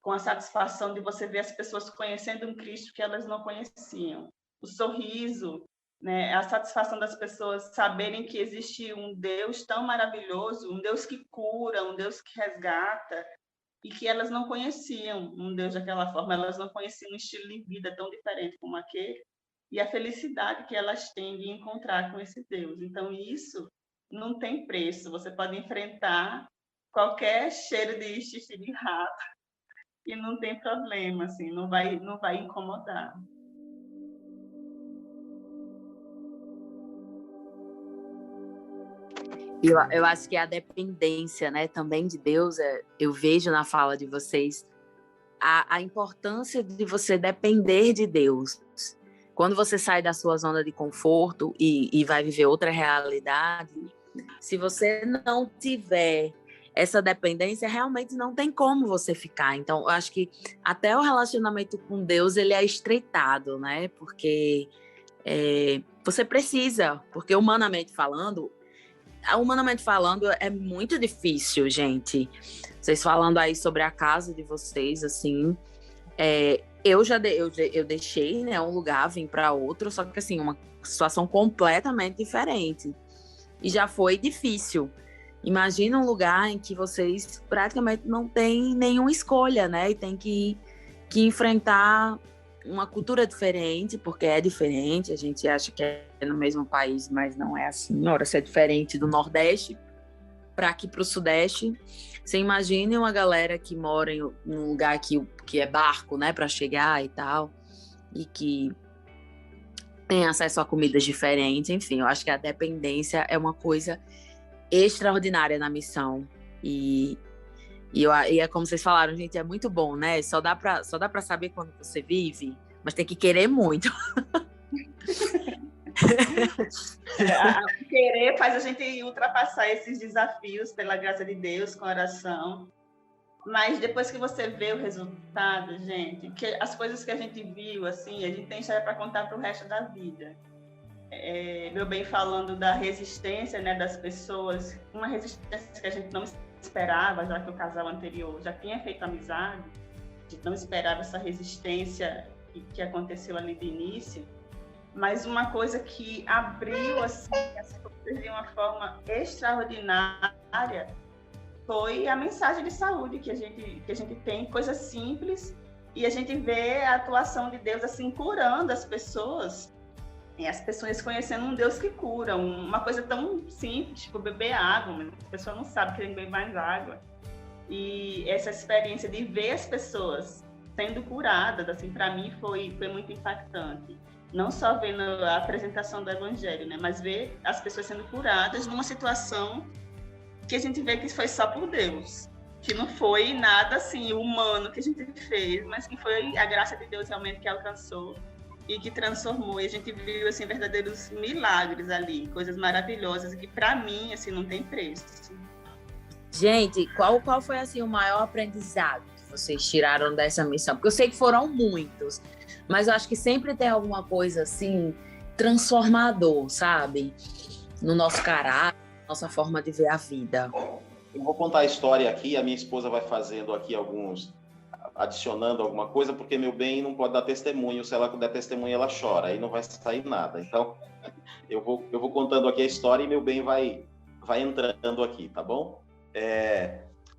com a satisfação de você ver as pessoas conhecendo um Cristo que elas não conheciam. O sorriso, né? A satisfação das pessoas saberem que existe um Deus tão maravilhoso, um Deus que cura, um Deus que resgata, e que elas não conheciam um Deus daquela forma, elas não conheciam um estilo de vida tão diferente como aquele, e a felicidade que elas têm de encontrar com esse Deus. Então, isso não tem preço. Você pode enfrentar qualquer cheiro de xixi de rato e não tem problema, assim, não vai incomodar. Eu acho que a dependência, né, também de Deus, eu vejo na fala de vocês a importância de você depender de Deus. Quando você sai da sua zona de conforto e vai viver outra realidade, se você não tiver essa dependência, realmente não tem como você ficar. Então, eu acho que até o relacionamento com Deus, ele é estreitado, né? Porque você precisa, porque humanamente falando é muito difícil, gente. Vocês falando aí sobre a casa de vocês, assim, eu deixei, né, um lugar, vim para outro, só que assim, uma situação completamente diferente. E já foi difícil. Imagina um lugar em que vocês praticamente não têm nenhuma escolha, né? E tem que enfrentar uma cultura diferente, porque é diferente. A gente acha que é no mesmo país, mas não é assim. Ora, se é diferente do Nordeste para aqui para o Sudeste. Você imagine uma galera que mora em um lugar que é barco, né, para chegar e tal, e que tem acesso a comidas diferentes. Enfim, eu acho que a dependência é uma coisa extraordinária na missão. E é como vocês falaram, gente, é muito bom, né? Só dá para saber quando você vive, mas tem que querer muito. Querer faz a gente ultrapassar esses desafios pela graça de Deus, com oração. Mas depois que você vê o resultado, gente, que as coisas que a gente viu, assim, a gente tem história para contar para o resto da vida. Meu bem falando da resistência, né, das pessoas, uma resistência que a gente não esperava, já que o casal anterior já tinha feito amizade, a gente não esperava essa resistência que aconteceu ali de início, mas uma coisa que abriu assim, essa coisa de uma forma extraordinária foi a mensagem de saúde que a gente tem, coisa simples, e a gente vê a atuação de Deus assim curando as pessoas, e as pessoas conhecendo um Deus que cura, uma coisa tão simples, tipo beber água, mas a pessoa não sabe que tem que beber mais água. E essa experiência de ver as pessoas sendo curadas, assim, para mim foi muito impactante. Não só vendo a apresentação do Evangelho, né, mas ver as pessoas sendo curadas numa situação que a gente vê que foi só por Deus, que não foi nada assim humano que a gente fez, mas que foi a graça de Deus realmente que alcançou e que transformou. E a gente viu assim verdadeiros milagres ali, coisas maravilhosas que para mim assim não tem preço. Gente, qual foi assim o maior aprendizado que vocês tiraram dessa missão? Porque eu sei que foram muitos, mas eu acho que sempre tem alguma coisa assim transformador, sabe? No nosso caráter, nossa forma de ver a vida. Eu vou contar a história aqui, a minha esposa vai fazendo aqui adicionando alguma coisa, porque meu bem não pode dar testemunho, se ela der testemunho ela chora, aí não vai sair nada. Então, eu vou contando aqui a história e meu bem vai entrando aqui, tá bom?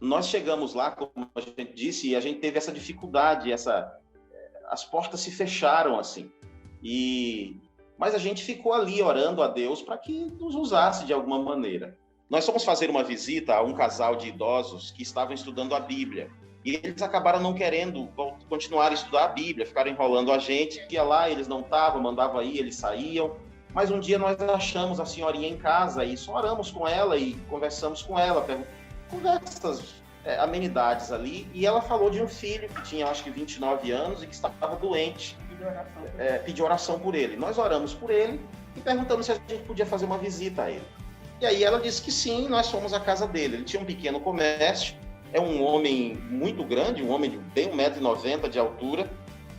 Nós chegamos lá, como a gente disse, e a gente teve essa dificuldade, as portas se fecharam assim, mas a gente ficou ali orando a Deus para que nos usasse de alguma maneira. Nós fomos fazer uma visita a um casal de idosos que estavam estudando a Bíblia. E eles acabaram não querendo continuar a estudar a Bíblia, ficaram enrolando a gente. Ia lá, eles não estavam, mandava ir, eles saíam. Mas um dia nós achamos a senhorinha em casa e só oramos com ela e conversamos com ela, conversas, amenidades ali. E ela falou de um filho que tinha, acho que 29 anos e que estava doente. Pediu oração por ele. Nós oramos por ele e perguntamos se a gente podia fazer uma visita a ele. E aí ela disse que sim, nós fomos à casa dele. Ele tinha um pequeno comércio, é um homem muito grande, um homem de bem 1,90 m de altura,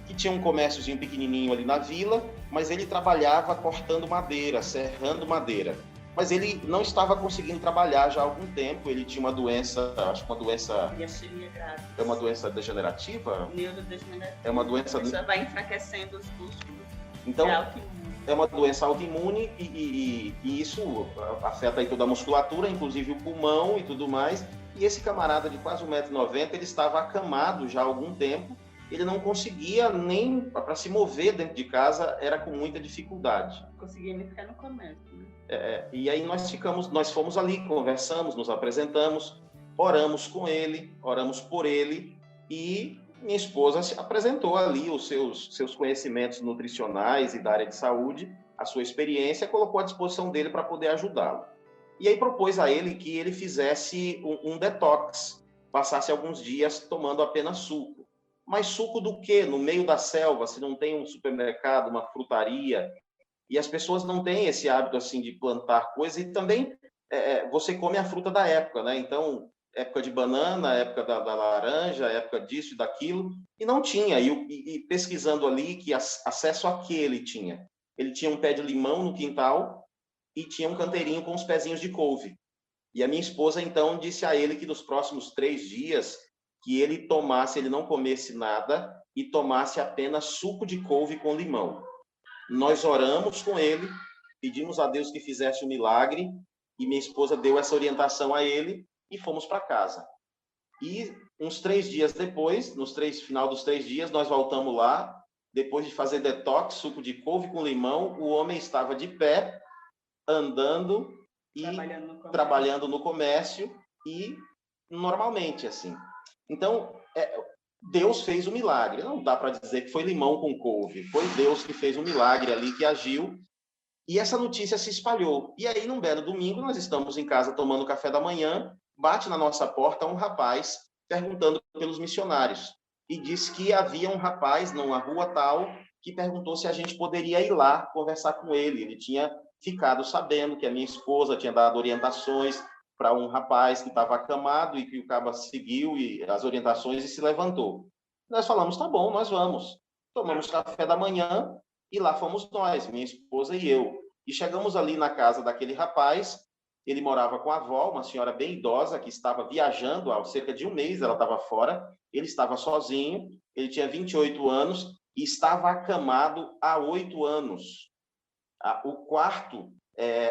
que tinha um comérciozinho pequenininho ali na vila, mas ele trabalhava cortando madeira, serrando madeira. Mas ele não estava conseguindo trabalhar já há algum tempo, ele tinha uma doença, acho que uma doença... É uma doença degenerativa? Neurodegenerativa. É uma doença... A pessoa vai enfraquecendo os músculos. Então, é uma doença autoimune e isso afeta aí toda a musculatura, inclusive o pulmão e tudo mais. E esse camarada de quase 1,90 m, ele estava acamado já há algum tempo. Ele não conseguia nem para se mover dentro de casa, era com muita dificuldade. Conseguia nem ficar no comércio, né? E aí nós fomos ali, conversamos, nos apresentamos, oramos com ele, oramos por ele e minha esposa se apresentou ali os seus conhecimentos nutricionais e da área de saúde, a sua experiência, colocou à disposição dele para poder ajudá-lo. E aí propôs a ele que ele fizesse um detox, passasse alguns dias tomando apenas suco. Mas suco do quê? No meio da selva, se não tem um supermercado, uma frutaria, e as pessoas não têm esse hábito assim de plantar coisas, e também você come a fruta da época, né? Então, época de banana, época da laranja, época disso e daquilo, e não tinha. E pesquisando ali, que acesso a que ele tinha? Ele tinha um pé de limão no quintal e tinha um canteirinho com os pezinhos de couve. E a minha esposa, então, disse a ele que nos próximos 3 dias, que ele não comesse nada e tomasse apenas suco de couve com limão. Nós oramos com ele, pedimos a Deus que fizesse um milagre, e minha esposa deu essa orientação a ele, e fomos para casa. E uns 3 dias depois, final dos 3 dias, nós voltamos lá, depois de fazer detox, suco de couve com limão, o homem estava de pé, andando e trabalhando no comércio e normalmente, assim. Então, Deus fez o milagre. Não dá para dizer que foi limão com couve. Foi Deus que fez um milagre ali, que agiu. E essa notícia se espalhou. E aí, num belo domingo, nós estamos em casa tomando café da manhã, bate na nossa porta um rapaz perguntando pelos missionários. E disse que havia um rapaz numa rua tal que perguntou se a gente poderia ir lá conversar com ele. Ele tinha ficado sabendo que a minha esposa tinha dado orientações para um rapaz que estava acamado e que o caba seguiu e as orientações e se levantou. Nós falamos, tá bom, nós vamos. Tomamos café da manhã e lá fomos nós, minha esposa e eu. E chegamos ali na casa daquele rapaz. Ele morava com a avó, uma senhora bem idosa, que estava viajando há cerca de um mês, ela estava fora. Ele estava sozinho, ele tinha 28 anos e estava acamado há 8 anos. O quarto,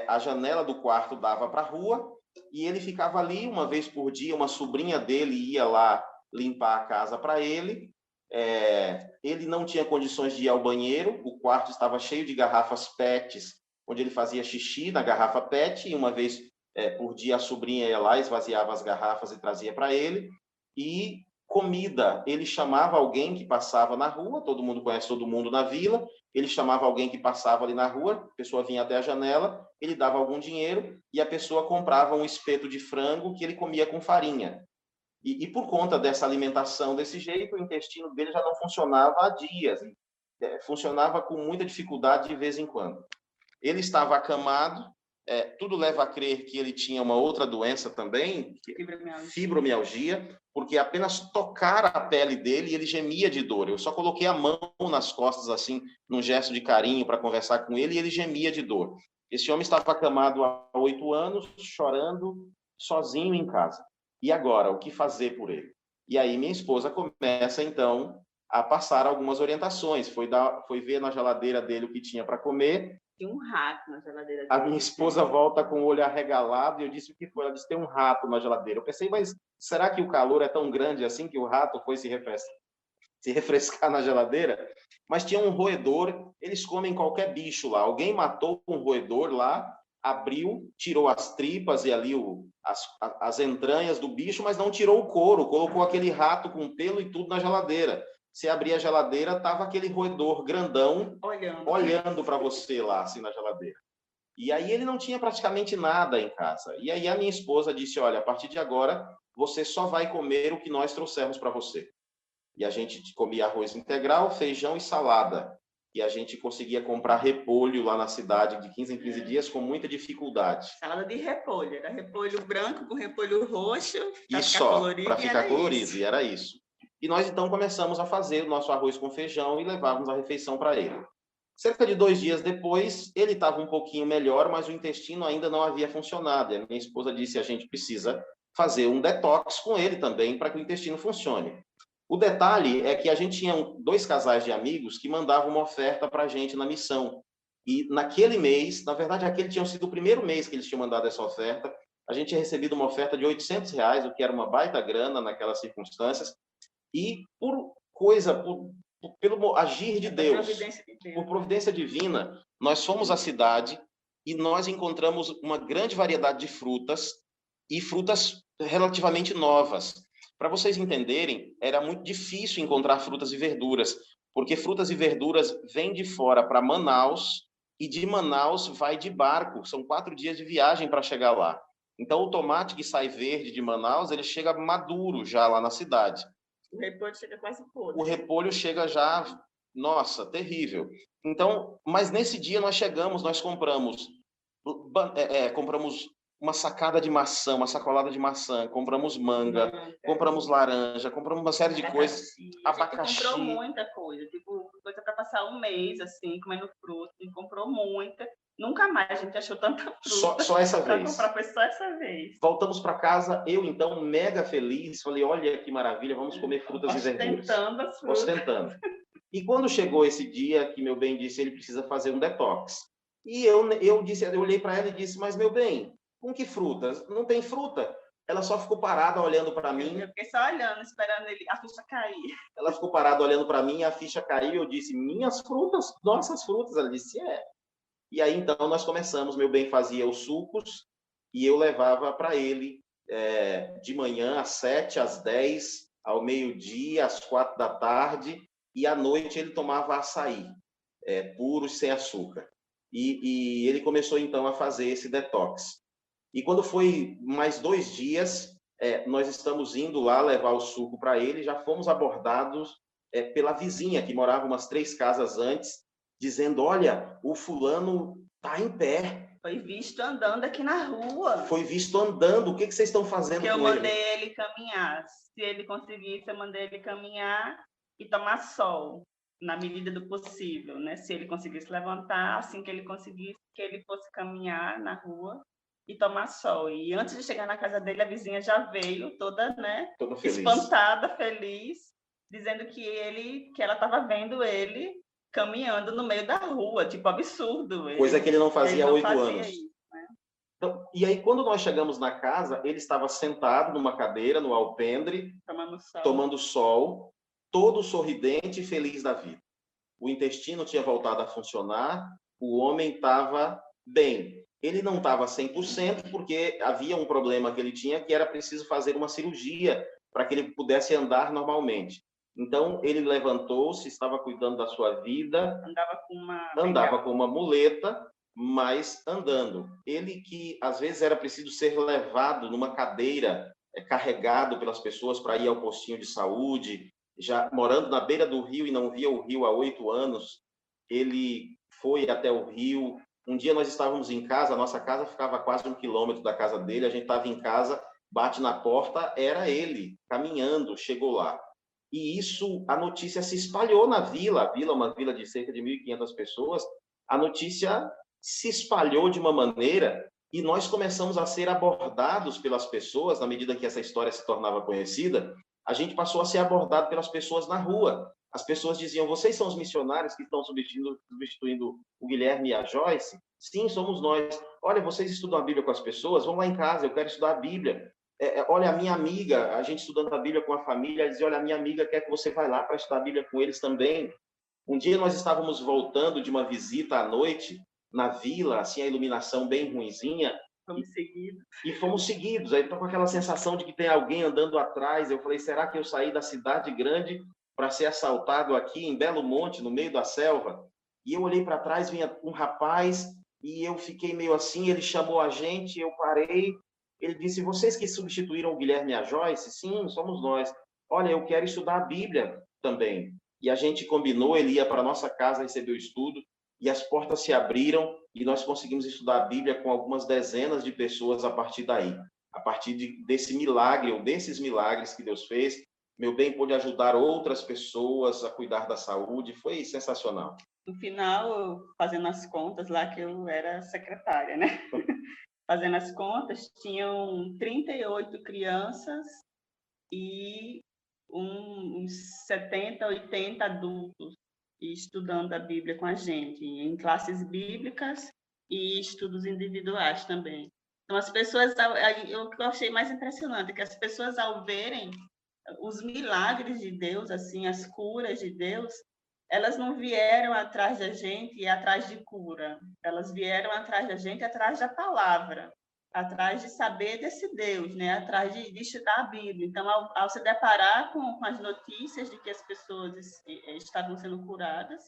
a janela do quarto dava para a rua, e ele ficava ali uma vez por dia. Uma sobrinha dele ia lá limpar a casa para ele. Ele não tinha condições de ir ao banheiro, o quarto estava cheio de garrafas PETs, onde ele fazia xixi na garrafa PET, e uma vez por dia a sobrinha ia lá, esvaziava as garrafas e trazia para ele. E comida, ele chamava alguém que passava na rua, todo mundo conhece todo mundo na vila, ele chamava alguém que passava ali na rua, a pessoa vinha até a janela, ele dava algum dinheiro e a pessoa comprava um espeto de frango que ele comia com farinha. E por conta dessa alimentação desse jeito, o intestino dele já não funcionava há dias, funcionava com muita dificuldade de vez em quando. Ele estava acamado, tudo leva a crer que ele tinha uma outra doença também, fibromialgia, porque apenas tocar a pele dele, ele gemia de dor. Eu só coloquei a mão nas costas, assim, num gesto de carinho para conversar com ele, e ele gemia de dor. Esse homem estava acamado há 8 anos, chorando, sozinho em casa. E agora, o que fazer por ele? E aí minha esposa começa, então, a passar algumas orientações. Foi ver na geladeira dele o que tinha para comer. Tinha um rato na geladeira dele. A minha esposa volta com o olho arregalado e eu disse o que foi. Ela disse, tem um rato na geladeira. Eu pensei, mas será que o calor é tão grande assim que o rato foi se refrescar na geladeira? Mas tinha um roedor, eles comem qualquer bicho lá. Alguém matou um roedor lá, abriu, tirou as tripas e ali as entranhas do bicho, mas não tirou o couro, colocou aquele rato com pelo e tudo na geladeira. Você abria a geladeira, tava aquele roedor grandão olhando para você lá, assim, na geladeira. E aí ele não tinha praticamente nada em casa. E aí a minha esposa disse, olha, a partir de agora, você só vai comer o que nós trouxermos para você. E a gente comia arroz integral, feijão e salada. E a gente conseguia comprar repolho lá na cidade de 15 em 15 dias com muita dificuldade. Salada de repolho. Era repolho branco com repolho roxo. E só, para ficar colorido. E era isso. E nós, então, começamos a fazer o nosso arroz com feijão e levávamos a refeição para ele. Cerca de 2 dias depois, ele estava um pouquinho melhor, mas o intestino ainda não havia funcionado. E a minha esposa disse, a gente precisa fazer um detox com ele também para que o intestino funcione. O detalhe é que a gente tinha 2 casais de amigos que mandavam uma oferta para a gente na missão. E naquele mês, na verdade, aquele tinha sido o primeiro mês que eles tinham mandado essa oferta, a gente tinha recebido uma oferta de R$800, o que era uma baita grana naquelas circunstâncias. E pelo agir de Deus, por providência divina, nós fomos à cidade e nós encontramos uma grande variedade de frutas e frutas relativamente novas. Para vocês entenderem, era muito difícil encontrar frutas e verduras, porque frutas e verduras vêm de fora para Manaus e de Manaus vai de barco. São 4 dias de viagem para chegar lá. Então, o tomate que sai verde de Manaus, ele chega maduro já lá na cidade. O repolho chega quase podre. O repolho chega já, nossa, terrível. Então, mas nesse dia nós chegamos, nós compramos uma sacada de maçã, uma sacolada de maçã, compramos manga, compramos laranja, compramos uma série de coisas, abacaxi. A gente comprou muita coisa, tipo, coisa para passar um mês, assim, comendo fruta, a gente comprou muita. Nunca mais a gente achou tanta fruta. Só essa vez. Comprar, foi só essa vez. Voltamos para casa, eu então mega feliz, falei, olha que maravilha, vamos comer frutas e verduras. Ostentando as frutas. Ostentando. E quando chegou esse dia que meu bem disse, ele precisa fazer um detox. E eu olhei para ela e disse, mas meu bem, com que frutas? Não tem fruta. Ela só ficou parada olhando para mim. Eu fiquei só olhando, esperando a ficha cair. Ela ficou parada olhando para mim, a ficha caiu, eu disse, minhas frutas? Nossas frutas? Ela disse, é. E aí, então, nós começamos. Meu bem fazia os sucos e eu levava para ele de manhã às 7, às 10, ao meio-dia, às 4 da tarde, e à noite ele tomava açaí, puros, sem açúcar. E ele começou, então, a fazer esse detox. E quando foi mais 2 dias, nós estamos indo lá levar o suco para ele, já fomos abordados pela vizinha, que morava umas 3 casas antes, dizendo, olha, o fulano está em pé. Foi visto andando aqui na rua. Foi visto andando. O que vocês estão fazendo com ele? Porque eu mandei ele caminhar. Se ele conseguisse, eu mandei ele caminhar e tomar sol, na medida do possível, né? Se ele conseguisse levantar, assim que ele conseguisse, que ele fosse caminhar na rua e tomar sol. E antes de chegar na casa dele, a vizinha já veio toda, né? Toda feliz. Espantada, feliz, dizendo que ela estava vendo ele caminhando no meio da rua, tipo, absurdo. Coisa que ele não fazia há 8 anos. Isso, né? Então, e aí, quando nós chegamos na casa, ele estava sentado numa cadeira, no alpendre, tomando sol, todo sorridente e feliz da vida. O intestino tinha voltado a funcionar, o homem estava bem. Ele não estava 100%, porque havia um problema que ele tinha, que era preciso fazer uma cirurgia para que ele pudesse andar normalmente. Então, ele levantou-se, estava cuidando da sua vida, andava com uma muleta, mas andando. Ele que, às vezes, era preciso ser levado numa cadeira, carregado pelas pessoas para ir ao postinho de saúde, já morando na beira do rio e não via o rio há 8 anos, ele foi até o rio. Um dia nós estávamos em casa, a nossa casa ficava a quase 1 quilômetro da casa dele, a gente estava em casa, bate na porta, era ele, caminhando, chegou lá. E isso, a notícia se espalhou na vila. A vila é uma vila de cerca de 1.500 pessoas. A notícia se espalhou de uma maneira e nós começamos a ser abordados pelas pessoas, na medida que essa história se tornava conhecida, a gente passou a ser abordado pelas pessoas na rua. As pessoas diziam, vocês são os missionários que estão substituindo o Guilherme e a Joyce? Sim, somos nós. Olha, vocês estudam a Bíblia com as pessoas? Vão lá em casa, eu quero estudar a Bíblia. Olha, a minha amiga, a gente estudando a Bíblia com a família, ela dizia, olha, a minha amiga quer que você vá lá para estudar a Bíblia com eles também. Um dia nós estávamos voltando de uma visita à noite na vila, assim, a iluminação bem ruinzinha. Fomos seguidos. Aí estou com aquela sensação de que tem alguém andando atrás. Eu falei, será que eu saí da cidade grande para ser assaltado aqui em Belo Monte, no meio da selva? E eu olhei para trás, vinha um rapaz, e eu fiquei meio assim, ele chamou a gente, eu parei. Ele disse, vocês que substituíram o Guilherme e a Joyce? Sim, somos nós. Olha, eu quero estudar a Bíblia também. E a gente combinou, ele ia para a nossa casa receber o estudo, e as portas se abriram, e nós conseguimos estudar a Bíblia com algumas dezenas de pessoas a partir daí. A partir desse milagre, ou desses milagres que Deus fez, meu bem pôde ajudar outras pessoas a cuidar da saúde, foi sensacional. No final, fazendo as contas lá, que eu era secretária, né? Fazendo as contas, tinham 38 crianças e uns 70, 80 adultos estudando a Bíblia com a gente, em classes bíblicas e estudos individuais também. Então, as pessoas, o que eu achei mais impressionante é que as pessoas, ao verem os milagres de Deus, assim, as curas de Deus, elas não vieram atrás da gente e atrás de cura. Elas vieram atrás da gente, atrás da palavra, atrás de saber desse Deus, né? Atrás de estudar a Bíblia. Então, ao se deparar com as notícias de que as pessoas estavam sendo curadas,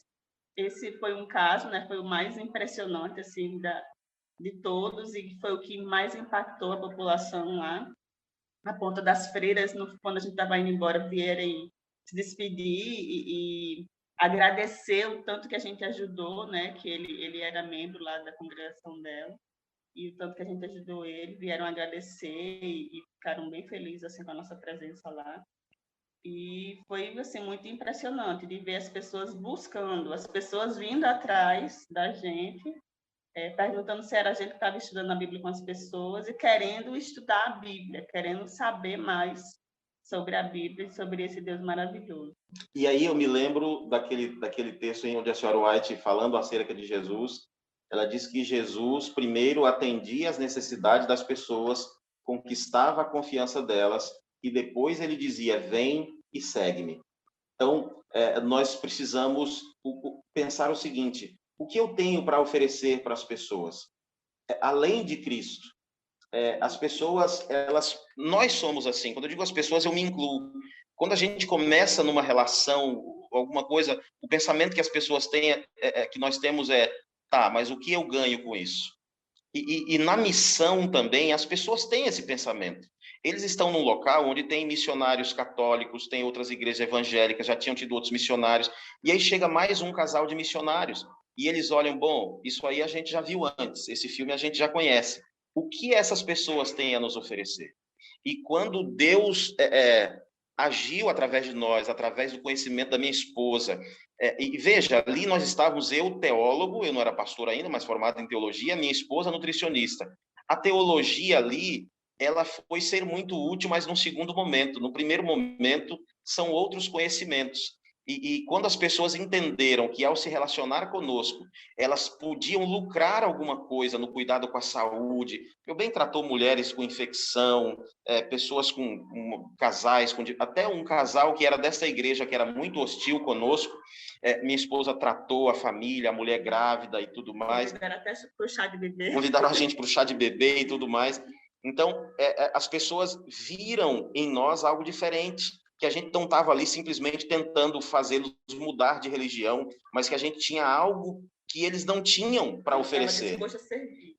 esse foi um caso, né? Foi o mais impressionante assim de todos e foi o que mais impactou a população lá. A ponta das freiras, quando a gente estava indo embora, vierem se despedir e agradecer o tanto que a gente ajudou, né? Que ele era membro lá da congregação dela. e o tanto que a gente ajudou eles, vieram agradecer e ficaram bem felizes assim, com a nossa presença lá. E foi assim, muito impressionante de ver as pessoas buscando, as pessoas vindo atrás da gente, perguntando se era a gente que estava estudando a Bíblia com as pessoas e querendo estudar a Bíblia, querendo saber mais sobre a Bíblia e sobre esse Deus maravilhoso. E aí eu me lembro daquele texto em onde a senhora White, falando acerca de Jesus, ela diz que Jesus primeiro atendia às necessidades das pessoas, conquistava a confiança delas, e depois ele dizia, vem e segue-me. Então, nós precisamos pensar o seguinte, o que eu tenho para oferecer para as pessoas? Além de Cristo, as pessoas, nós somos assim. Quando eu digo as pessoas, eu me incluo. Quando a gente começa numa relação, alguma coisa, o pensamento que as pessoas têm, que nós temos tá, mas o que eu ganho com isso? E na missão também, as pessoas têm esse pensamento. Eles estão num local onde tem missionários católicos, tem outras igrejas evangélicas, já tinham tido outros missionários, e aí chega mais um casal de missionários, e eles olham, bom, isso aí a gente já viu antes, esse filme a gente já conhece. O que essas pessoas têm a nos oferecer? E quando Deus agiu através de nós, através do conhecimento da minha esposa, e veja, ali nós estávamos, eu teólogo, eu não era pastor ainda, mas formado em teologia, minha esposa nutricionista. A teologia ali, ela foi ser muito útil, mas num segundo momento. No primeiro momento, são outros conhecimentos. E quando as pessoas entenderam que ao se relacionar conosco, elas podiam lucrar alguma coisa no cuidado com a saúde. Meu bem tratou mulheres com infecção, pessoas com casais, até um casal que era dessa igreja, que era muito hostil conosco. Minha esposa tratou a família, a mulher grávida e tudo mais. Convidaram até para o chá de bebê. Convidaram a gente para o chá de bebê e tudo mais. Então, as pessoas viram em nós algo diferente, que a gente não estava ali simplesmente tentando fazê-los mudar de religião, mas que a gente tinha algo que eles não tinham para oferecer.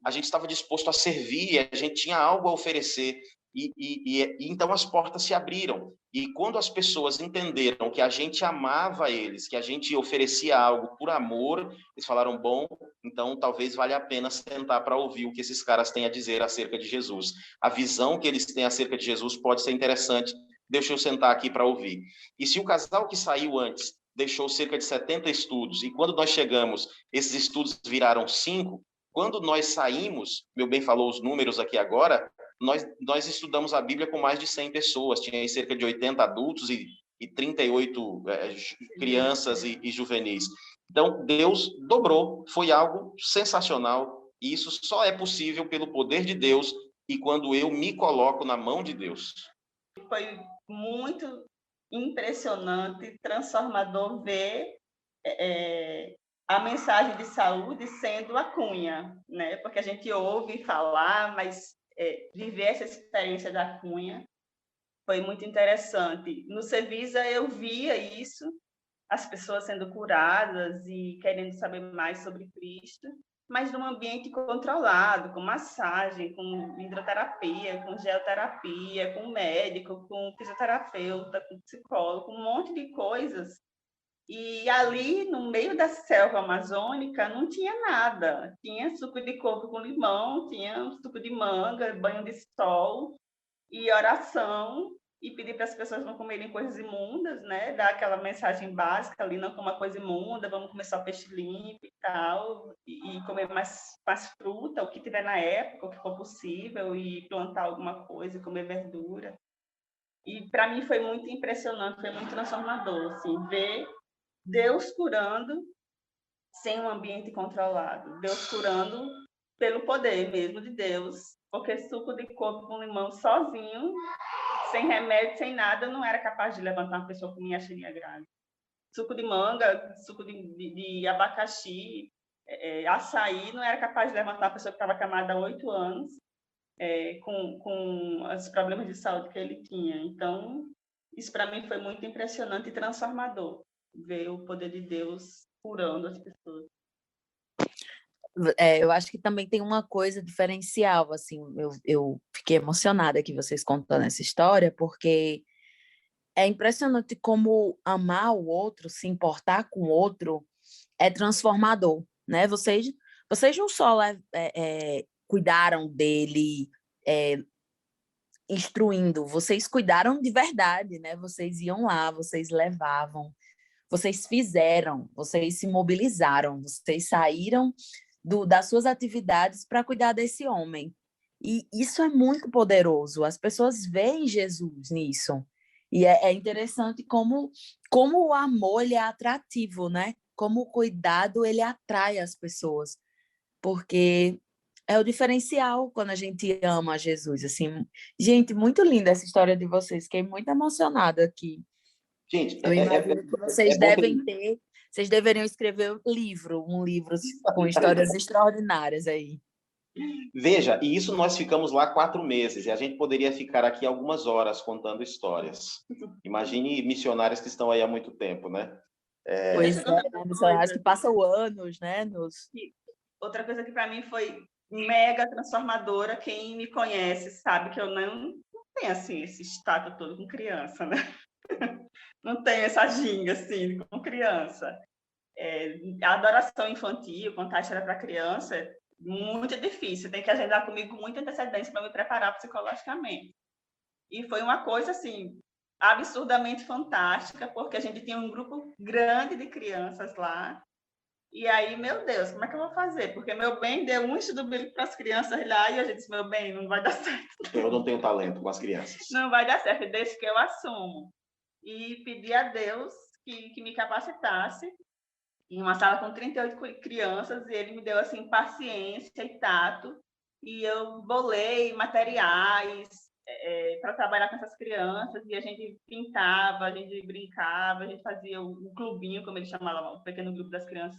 A gente estava disposto a servir, a gente tinha algo a oferecer. E então as portas se abriram. E quando as pessoas entenderam que a gente amava eles, que a gente oferecia algo por amor, eles falaram, bom, então talvez valha a pena sentar para ouvir o que esses caras têm a dizer acerca de Jesus. A visão que eles têm acerca de Jesus pode ser interessante, deixa eu sentar aqui para ouvir. E se o casal que saiu antes deixou cerca de 70 estudos, e quando nós chegamos, esses estudos viraram 5, quando nós saímos, meu bem falou os números aqui agora, nós estudamos a Bíblia com mais de 100 pessoas, tinha aí cerca de 80 adultos e 38 crianças e juvenis. Então, Deus dobrou, foi algo sensacional, e isso só é possível pelo poder de Deus e quando eu me coloco na mão de Deus. Foi muito impressionante, transformador ver a mensagem de saúde sendo a cunha, né? Porque a gente ouve falar, mas viver essa experiência da cunha foi muito interessante. No Cevisa eu via isso, as pessoas sendo curadas e querendo saber mais sobre Cristo, mas num ambiente controlado, com massagem, com hidroterapia, com geoterapia, com médico, com fisioterapeuta, com psicólogo, com um monte de coisas. E ali, no meio da selva amazônica, não tinha nada. Tinha suco de coco com limão, tinha suco de manga, banho de sol e oração, e pedir para as pessoas não comerem coisas imundas, né? Dar aquela mensagem básica ali, não coma coisa imunda, vamos comer só peixe limpo e tal, e comer mais fruta, o que tiver na época, o que for possível, e plantar alguma coisa, comer verdura. E para mim foi muito impressionante, foi muito transformador, assim, ver Deus curando sem um ambiente controlado, Deus curando pelo poder mesmo de Deus, porque suco de coco com limão sozinho, sem remédio, sem nada, não era capaz de levantar uma pessoa com miastenia grave. Suco de manga, suco de abacaxi, açaí, não era capaz de levantar uma pessoa que estava acamada há 8 anos, com os problemas de saúde que ele tinha. Então, isso para mim foi muito impressionante e transformador, ver o poder de Deus curando as pessoas. Eu acho que também tem uma coisa diferencial, assim, eu fiquei emocionada aqui vocês contando essa história, porque é impressionante como amar o outro, se importar com o outro, é transformador, né? Vocês não só cuidaram dele, instruindo, vocês cuidaram de verdade, né? Vocês iam lá, vocês levavam, vocês fizeram, vocês se mobilizaram, vocês saíram das suas atividades para cuidar desse homem. E isso é muito poderoso. As pessoas veem Jesus nisso. E é interessante como o amor ele é atrativo, né? Como o cuidado ele atrai as pessoas. Porque é o diferencial quando a gente ama Jesus. Assim, gente, muito linda essa história de vocês. Fiquei muito emocionada aqui. Gente, Eu imagino que vocês devem ter... Vocês deveriam escrever um livro com histórias extraordinárias aí. Veja, e isso nós ficamos lá 4 meses, e a gente poderia ficar aqui algumas horas contando histórias. Imagine missionários que estão aí há muito tempo, né? Pois é, né? Missionários que passam anos, né? Outra coisa que para mim foi mega transformadora, quem me conhece sabe que eu não tenho assim, esse status todo com criança, né? Não tenho essa ginga assim com criança. A adoração infantil, contar história para criança, é muito difícil. Tem que agendar comigo com muita antecedência para me preparar psicologicamente. E foi uma coisa assim absurdamente fantástica, porque a gente tinha um grupo grande de crianças lá. E aí, meu Deus, como é que eu vou fazer? Porque meu bem deu um estudo bíblico para as crianças lá e a gente disse, meu bem, não vai dar certo. Eu não tenho talento com as crianças. Não vai dar certo, deixa que eu assumo. E pedi a Deus que me capacitasse em uma sala com 38 crianças, e ele me deu assim paciência e tato, e eu bolei materiais para trabalhar com essas crianças, e a gente pintava, a gente brincava, a gente fazia um clubinho, como ele chamava, um pequeno grupo das crianças,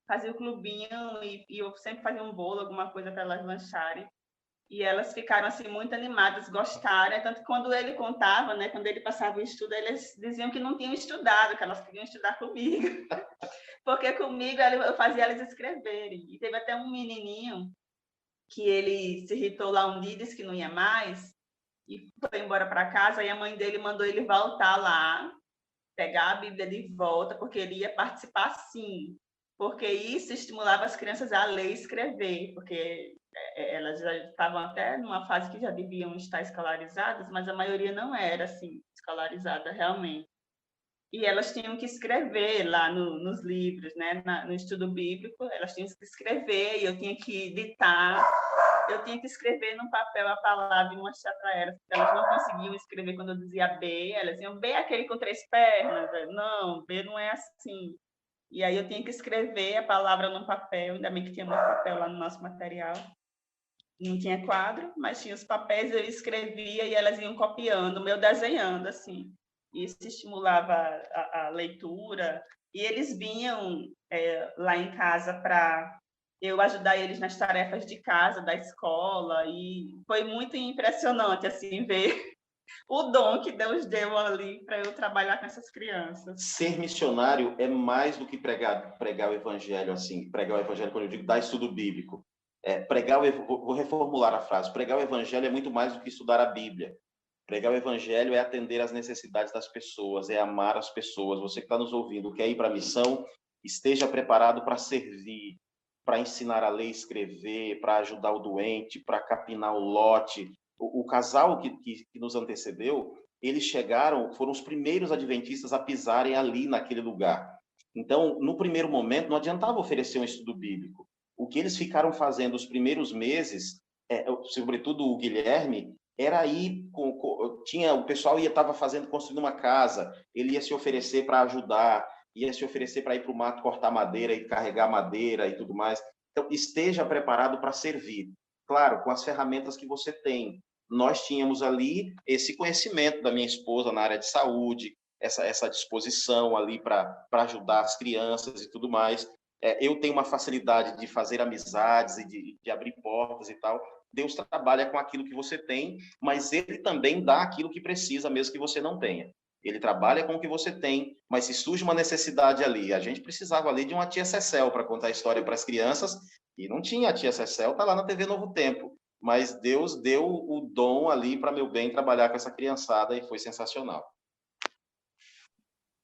fazia o clubinho, e eu sempre fazia um bolo, alguma coisa para elas lancharem. E elas ficaram assim muito animadas, gostaram, tanto que quando ele contava, né, quando ele passava o estudo, eles diziam que não tinham estudado, que elas queriam estudar comigo, porque comigo eu fazia elas escreverem. E teve até um menininho que ele se irritou lá um dia e disse que não ia mais, e foi embora para casa, e a mãe dele mandou ele voltar lá, pegar a Bíblia de volta, porque ele ia participar sim, porque isso estimulava as crianças a ler e escrever, porque elas já estavam até numa fase que já deviam estar escolarizadas, mas a maioria não era assim escolarizada realmente. E elas tinham que escrever lá nos livros, né? No estudo bíblico, elas tinham que escrever, e eu tinha que ditar, eu tinha que escrever no papel a palavra e mostrar para elas, porque elas não conseguiam escrever quando eu dizia B, elas diziam B é aquele com 3 pernas, não, B não é assim. E aí eu tinha que escrever a palavra no papel, ainda bem que tinha muito papel lá no nosso material. Não tinha quadro, mas tinha os papéis, eu escrevia e elas iam copiando, eu desenhando, assim. Isso estimulava a leitura. E eles vinham lá em casa para eu ajudar eles nas tarefas de casa, da escola. E foi muito impressionante, assim, ver o dom que Deus deu ali para eu trabalhar com essas crianças. Ser missionário é mais do que pregar o evangelho, assim, pregar o evangelho, quando eu digo dar estudo bíblico. Vou reformular a frase, pregar o evangelho é muito mais do que estudar a Bíblia. Pregar o evangelho é atender às necessidades das pessoas, é amar as pessoas. Você que está nos ouvindo, quer ir para a missão, esteja preparado para servir, para ensinar a ler e escrever, para ajudar o doente, para capinar o lote. O casal que nos antecedeu, eles chegaram, foram os primeiros adventistas a pisarem ali naquele lugar. Então, no primeiro momento, não adiantava oferecer um estudo bíblico. O que eles ficaram fazendo os primeiros meses, sobretudo o Guilherme, era aí, o pessoal estava construindo uma casa, ele ia se oferecer para ajudar, ia se oferecer para ir para o mato cortar madeira e carregar madeira e tudo mais. Então, esteja preparado para servir. Claro, com as ferramentas que você tem. Nós tínhamos ali esse conhecimento da minha esposa na área de saúde, essa disposição ali para ajudar as crianças e tudo mais. Eu tenho uma facilidade de fazer amizades e de abrir portas e tal. Deus trabalha com aquilo que você tem, mas ele também dá aquilo que precisa, mesmo que você não tenha. Ele trabalha com o que você tem, mas se surge uma necessidade ali, a gente precisava ali de uma tia Cecel para contar a história para as crianças, e não tinha a tia Cecel, está lá na TV Novo Tempo, mas Deus deu o dom ali para meu bem trabalhar com essa criançada e foi sensacional.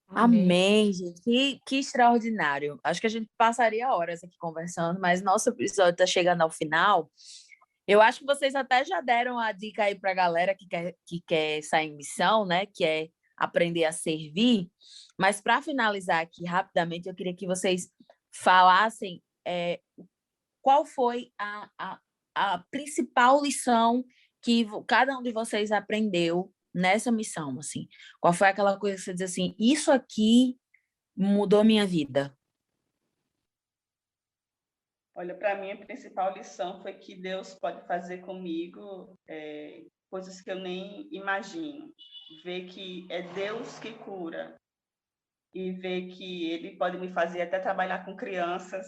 Amém, gente. Que extraordinário. Acho que a gente passaria horas aqui conversando, mas nosso episódio está chegando ao final. Eu acho que vocês até já deram a dica aí para a galera que quer sair em missão, né? Que é aprender a servir. Mas para finalizar aqui rapidamente, eu queria que vocês falassem qual foi a principal lição que cada um de vocês aprendeu nessa missão, assim. Qual foi aquela coisa que você diz assim, isso aqui mudou minha vida? Olha, para mim, a principal lição foi que Deus pode fazer comigo coisas que eu nem imagino. Ver que é Deus que cura e ver que Ele pode me fazer até trabalhar com crianças,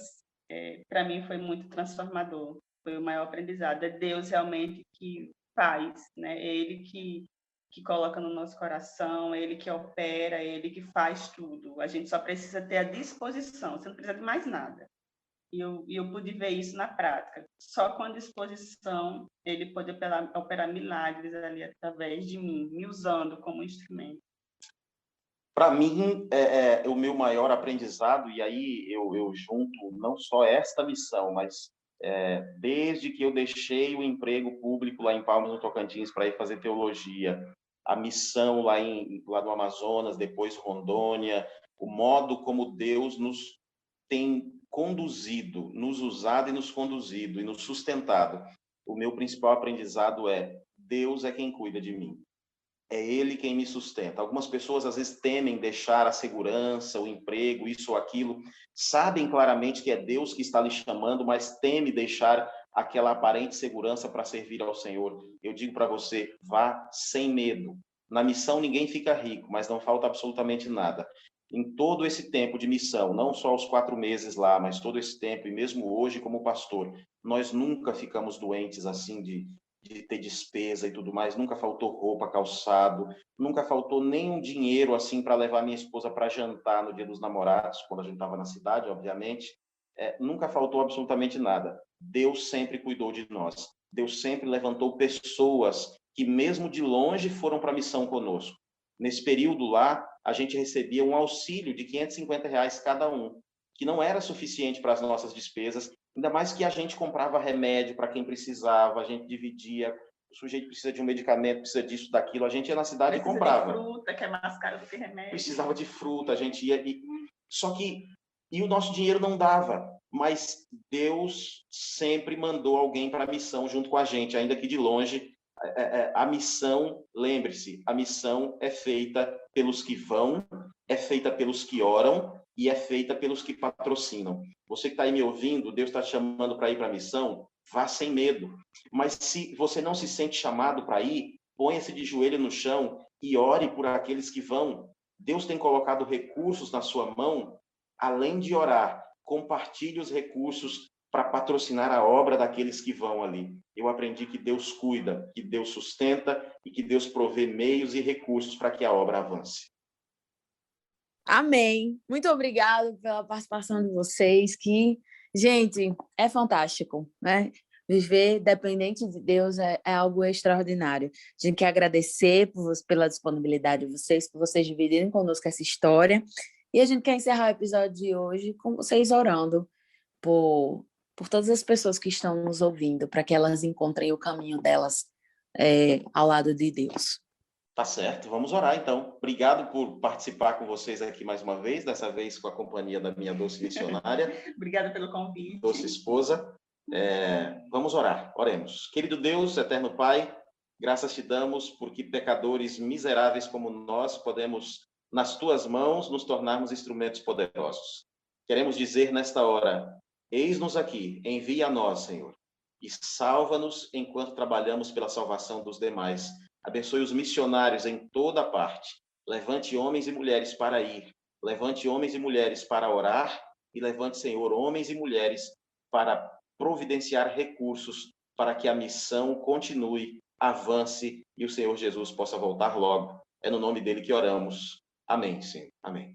para mim foi muito transformador. Foi o maior aprendizado. É Deus realmente que faz, né? É Ele que coloca no nosso coração, é Ele que opera, é Ele que faz tudo. A gente só precisa ter a disposição, você não precisa de mais nada. E eu pude ver isso na prática. Só com a disposição, ele pode operar milagres ali através de mim, me usando como instrumento. Para mim, o meu maior aprendizado, e aí eu junto não só esta missão, mas desde que eu deixei o emprego público lá em Palmas, no Tocantins, para ir fazer teologia, a missão lá no Amazonas, depois Rondônia, o modo como Deus nos tem conduzido, nos usado e nos conduzido e nos sustentado. O meu principal aprendizado é: Deus é quem cuida de mim. É Ele quem me sustenta. Algumas pessoas, às vezes, temem deixar a segurança, o emprego, isso ou aquilo. Sabem claramente que é Deus que está lhe chamando, mas teme deixar aquela aparente segurança para servir ao Senhor. Eu digo para você, vá sem medo. Na missão, ninguém fica rico, mas não falta absolutamente nada. Em todo esse tempo de missão, não só os 4 meses lá, mas todo esse tempo, e mesmo hoje como pastor, nós nunca ficamos doentes assim de ter despesa e tudo mais, nunca faltou roupa, calçado, nunca faltou nenhum dinheiro assim para levar minha esposa para jantar no Dia dos Namorados, quando a gente estava na cidade, obviamente. Nunca faltou absolutamente nada. Deus sempre cuidou de nós. Deus sempre levantou pessoas que, mesmo de longe, foram para a missão conosco. Nesse período lá, a gente recebia um auxílio de R$ 550 cada um, que não era suficiente para as nossas despesas, ainda mais que a gente comprava remédio para quem precisava, a gente dividia, o sujeito precisa de um medicamento, precisa disso, daquilo, a gente ia na cidade e comprava. Precisa de fruta, que é mais caro do que remédio. Precisava de fruta, a gente ia... Só que... E o nosso dinheiro não dava, mas Deus sempre mandou alguém para a missão junto com a gente, ainda que de longe. A missão, lembre-se, a missão é feita pelos que vão, é feita pelos que oram e é feita pelos que patrocinam. Você que está aí me ouvindo, Deus está te chamando para ir para a missão, vá sem medo. Mas se você não se sente chamado para ir, ponha-se de joelho no chão e ore por aqueles que vão. Deus tem colocado recursos na sua mão. Além de orar, compartilhe os recursos para patrocinar a obra daqueles que vão ali. Eu aprendi que Deus cuida, que Deus sustenta e que Deus provê meios e recursos para que a obra avance. Amém. Muito obrigada pela participação de vocês, que, gente, é fantástico, né? Viver dependente de Deus é algo extraordinário. A gente quer agradecer pela disponibilidade de vocês, por vocês dividirem conosco essa história. E a gente quer encerrar o episódio de hoje com vocês orando por todas as pessoas que estão nos ouvindo, para que elas encontrem o caminho delas ao lado de Deus. Tá certo, vamos orar então. Obrigado por participar com vocês aqui mais uma vez, dessa vez com a companhia da minha doce missionária. Obrigada pelo convite. Doce esposa. Vamos orar, oremos. Querido Deus, eterno Pai, graças te damos porque pecadores miseráveis como nós podemos, nas tuas mãos, nos tornarmos instrumentos poderosos. Queremos dizer nesta hora: eis-nos aqui, envia a nós, Senhor, e salva-nos enquanto trabalhamos pela salvação dos demais. Abençoe os missionários em toda parte. Levante homens e mulheres para ir. Levante homens e mulheres para orar. E levante, Senhor, homens e mulheres para providenciar recursos para que a missão continue, avance e o Senhor Jesus possa voltar logo. É no nome dele que oramos. Amém, Senhor. Amém.